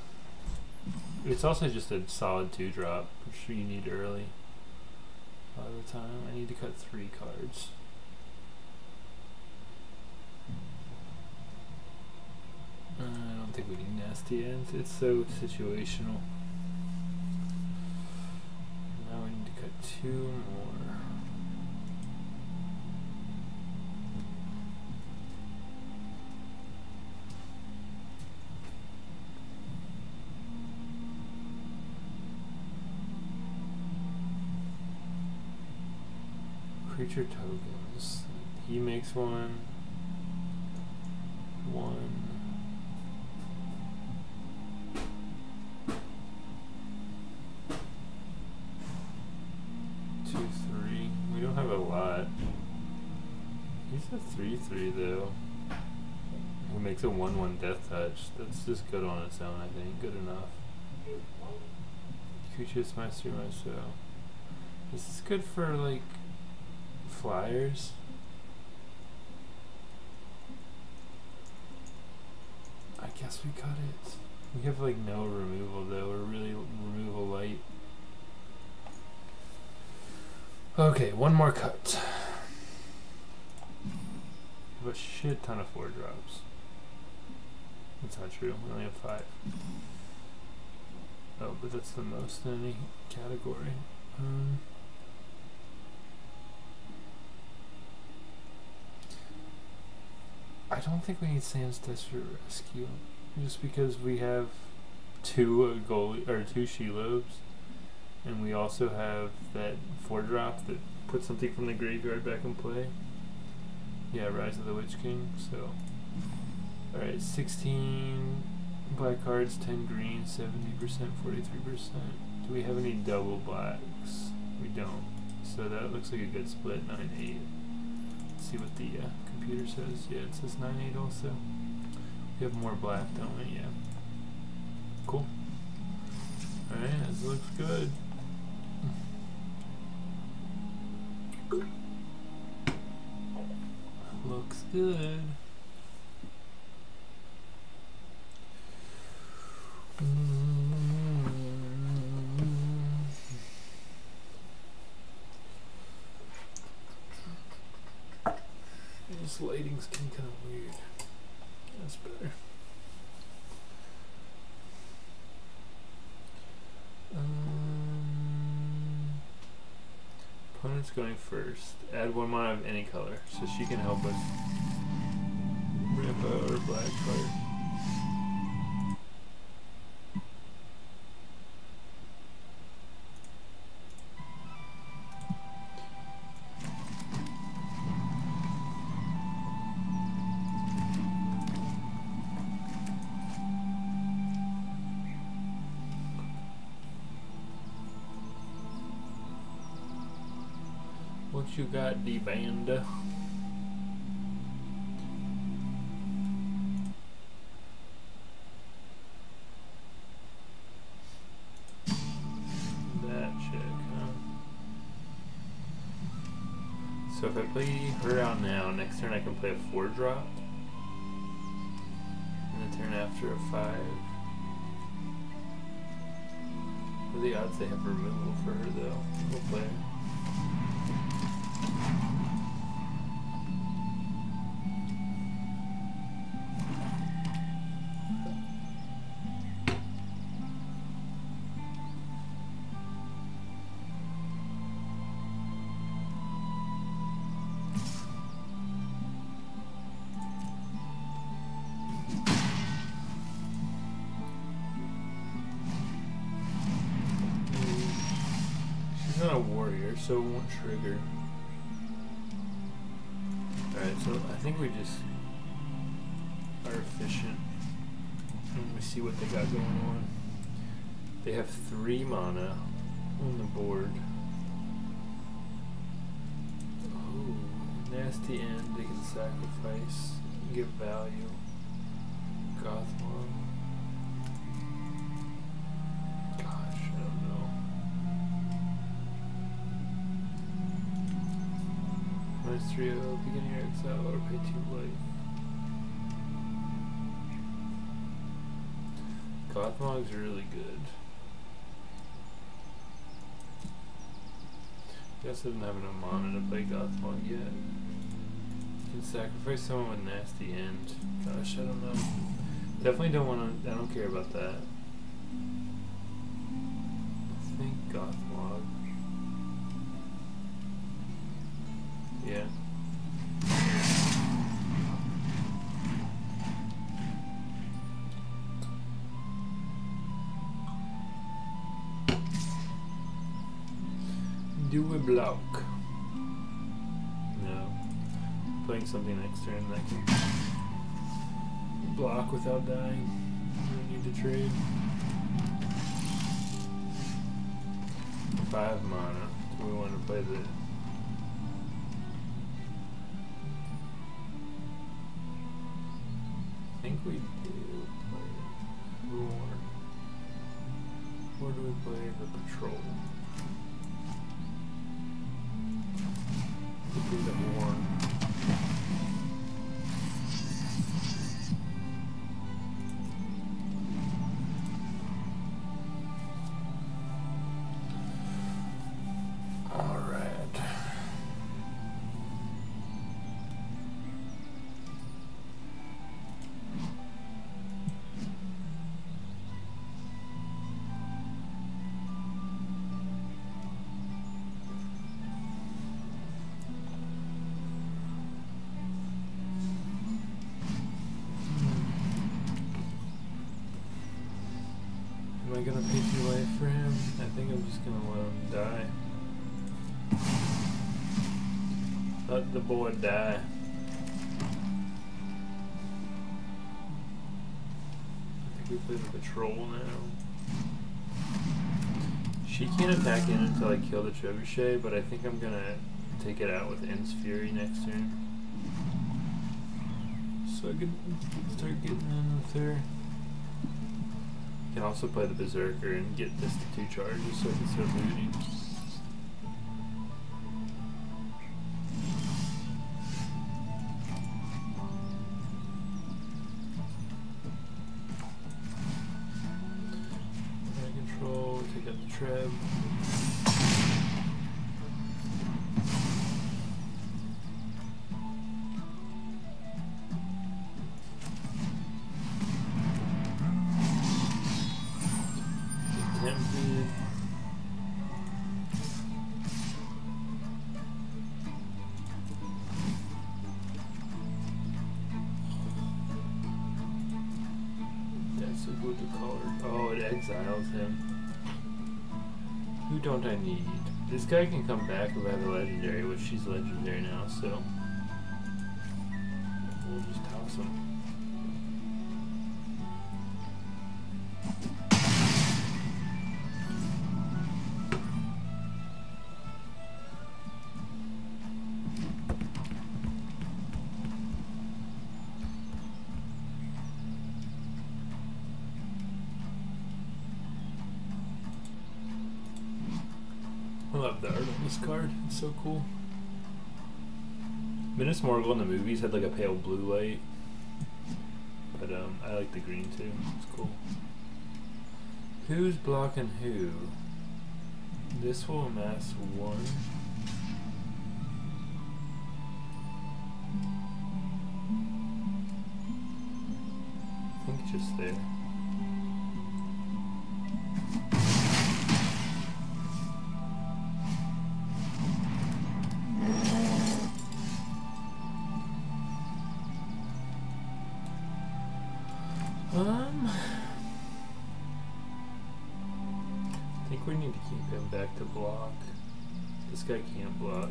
[SPEAKER 1] It's also just a solid 2-drop, which you need early. A lot of the time, I need to cut 3 cards. I don't think we need nasty ends. It's so situational. Now we need to cut 2 more. Creature tokens. He makes 1. 2, 3. We don't have a lot. He's a 3/3 though. Who makes a 1/1 death touch. That's just good on its own, I think. Good enough. Creature smash through myself. This is good for like flyers. I guess we cut it. We have like no removal though. We're really removal light. Okay, 1 more cut. We have a shit ton of 4 drops. That's not true. We only have 5. Oh, but that's the most in any category. I don't think we need Sam's Desperate Rescue, just because we have 2 goalie or 2 Shelobs, and we also have that 4-drop that puts something from the graveyard back in play. Yeah, Rise of the Witch King. So, all right, 16 black cards, 10 green, 70%, 43%. Do we have any double blacks? We don't. So that looks like a good split, 9-8. Let's see what the computer says. Yeah, it says 9-8 also. We have more black, don't we? Yeah. Cool. Alright, this looks good. Looks good. This lighting's getting kind of weird. That's better. Opponent's going first. Add 1 mana of any color, so she can help us rip out our black card. What you got, D-Banda? That chick, huh? So if I play her out now, next turn I can play a 4-drop. And the turn after a 5. What are the odds they have removal for her though? We'll play her. so it won't trigger. Alright, so I think we just are efficient. And we see what they got going on. They have 3 mana on the board. Oh, nasty end. They can sacrifice, give value. Gothmog. Gosh, I don't know. -3/0, beginning your exile or pay 2 life. Gothmog's really good. Guess I didn't have enough mana to play Gothmog yet. You can sacrifice someone with nasty end. Gosh, I don't know. Definitely don't want to. I don't care about that. I think Gothmog. Yeah. Do a block. No. Playing something next turn that can block without dying. We need to trade. 5 mana. Do we want to play the... I think we do play Roar. Or do we play the Patrol? We do the Horn. Am I gonna pay 2 life for him? I think I'm just gonna let him die. Let the boy die. I think we play the Patrol now. She can't attack in until I kill the Trebuchet, but I think I'm gonna take it out with End's Fury next turn. So I can start getting in with her. I can also play the Berserker and get this to 2 charges so I can start looting. Control, take out the Treb. That's a good card. Oh, it exiles him. Who don't I need? This guy can come back if I have a legendary, which she's legendary now, so we'll just toss him. I love the art on this card. It's so cool. Minas Morgul in the movies had like a pale blue light, but I like the green too. It's cool. Who's blocking who? This will amass 1. I think just there. I think we need to keep him back to block. This guy can't block,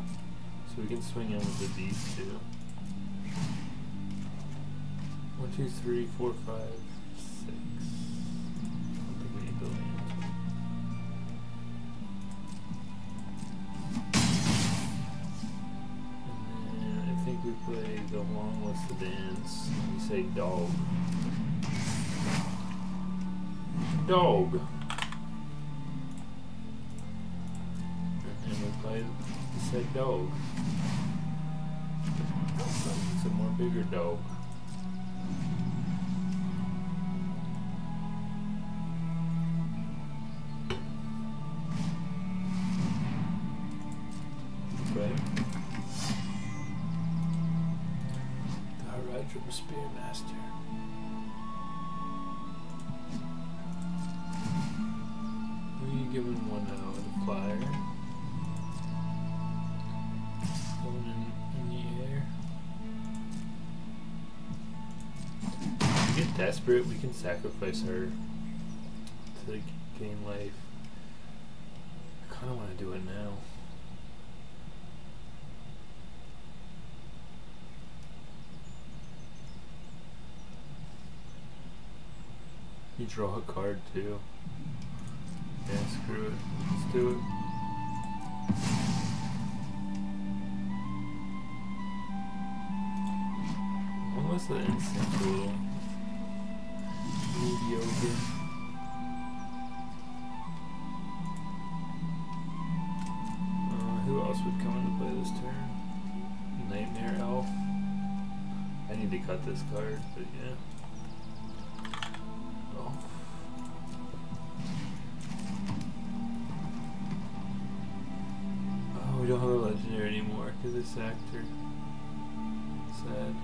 [SPEAKER 1] so we can swing in with these two. 1, 2, 3, 4, 5, 6. I don't think we need to land. And then I think we play the Long What's the Dance. We say dog. Dog. And we play the said dog. Some more bigger dog. Spearmaster. We give him one out with a flyer. Going in the air. If we get desperate, we can sacrifice her to gain life. I kind of want to do it now. You draw a card too. Yeah, screw it. Let's do it. When was the instant tool? Mediocre. Who else would come into play this turn? Nightmare Elf. I need to cut this card, but yeah. We don't have a legendary anymore because they sacked her. Sad.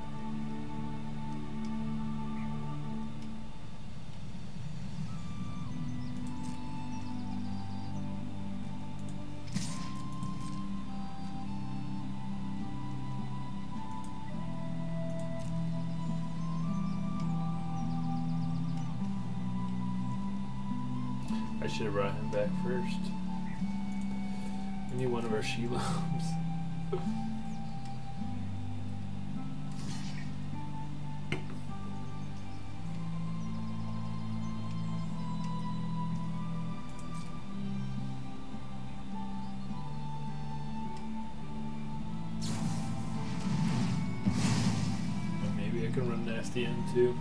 [SPEAKER 1] I should have brought him back first. We need one of our Shelobs. Or maybe I can run Nasty in too.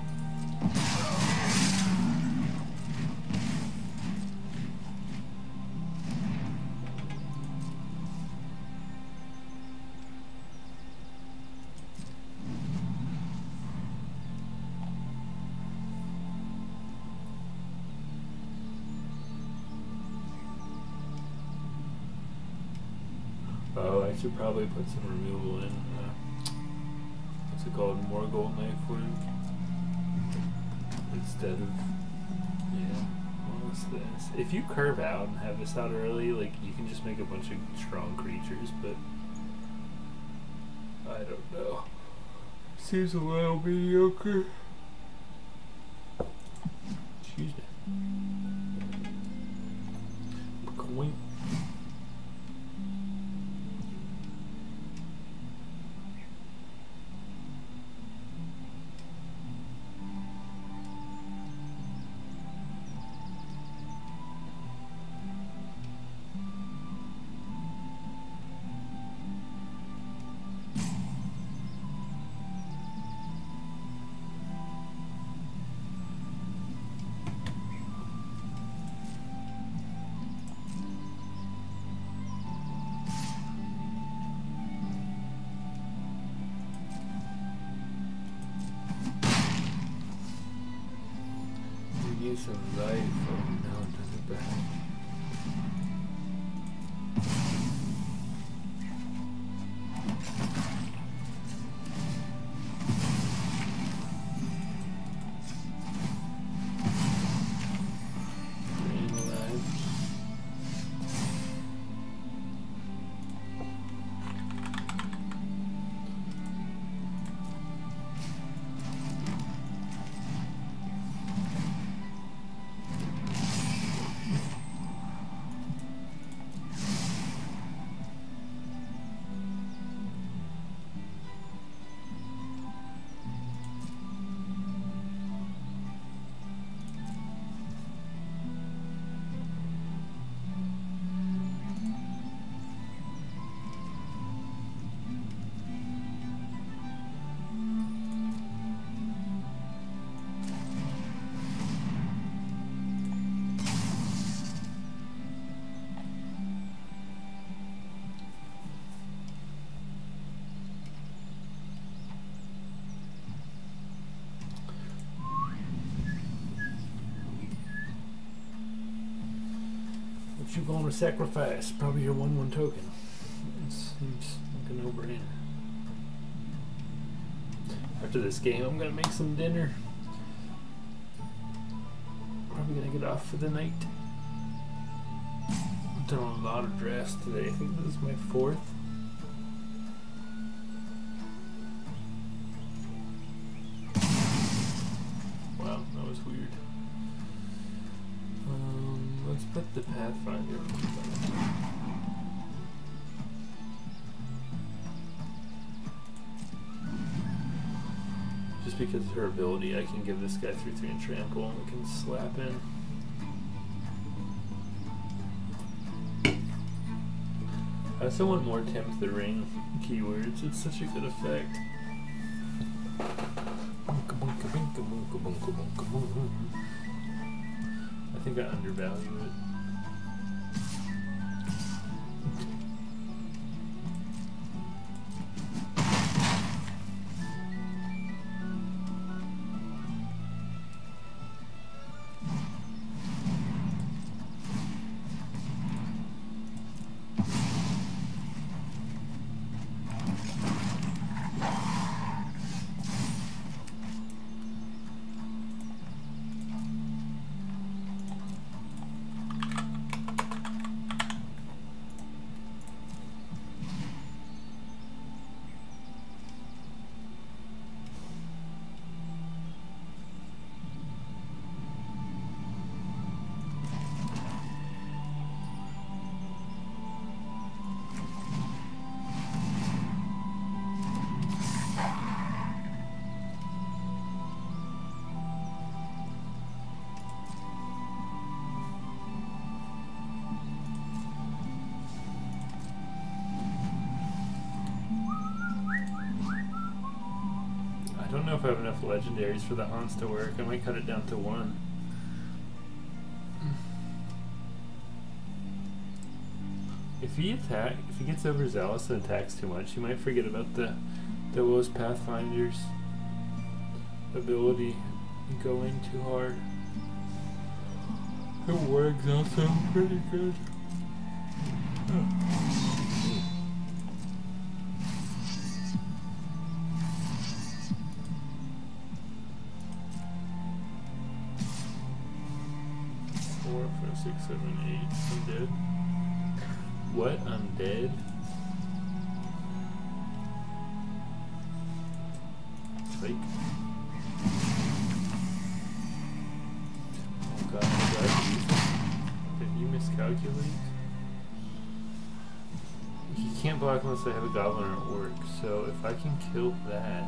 [SPEAKER 1] Oh, I should probably put some removal in. What's it called? More gold knife wound. Instead of. Yeah. What's this? If you curve out and have this out early, like, you can just make a bunch of strong creatures, but. I don't know. Seems a little mediocre. Excuse me. Coin. Some life. Oh no, it doesn't back. What you gonna sacrifice? Probably your 1/1 token. It seems like a no-brainer. After this game, I'm gonna make some dinner. Probably gonna get off for the night. I've done a lot of drafts today. I think this is my 4th. Wow, that was weird. Let's put the Pathfinder on. Just because of her ability, I can give this guy 3/3 and trample, and we can slap in. I also want more Tempt the Ring keywords. It's such a good effect. I think I undervalue it. I don't know if I have enough legendaries for the haunts to work. I might cut it down to 1. If he gets overzealous and attacks too much, you might forget about the Willow's Pathfinder's ability and go in too hard. It works also pretty good. Six, 7, 8. I'm dead. What? I'm dead? Fake. Oh god, did you miscalculate? He can't block unless I have a goblin or orc, so if I can kill that.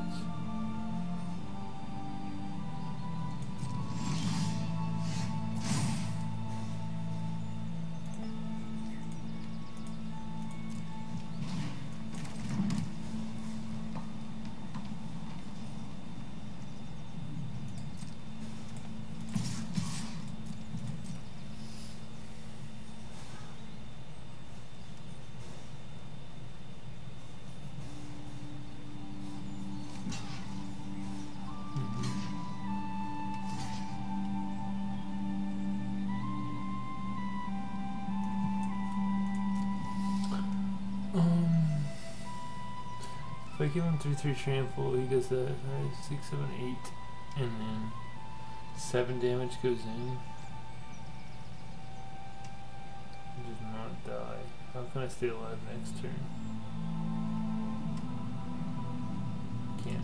[SPEAKER 1] If I give him 3/3 trample, he does that 5, 6, 7, 8, and then 7 damage goes in. He does not die. How can I stay alive next turn? Can't.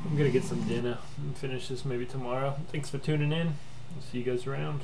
[SPEAKER 1] I'm gonna get some dinner and finish this maybe tomorrow. Thanks for tuning in. I'll see you guys around.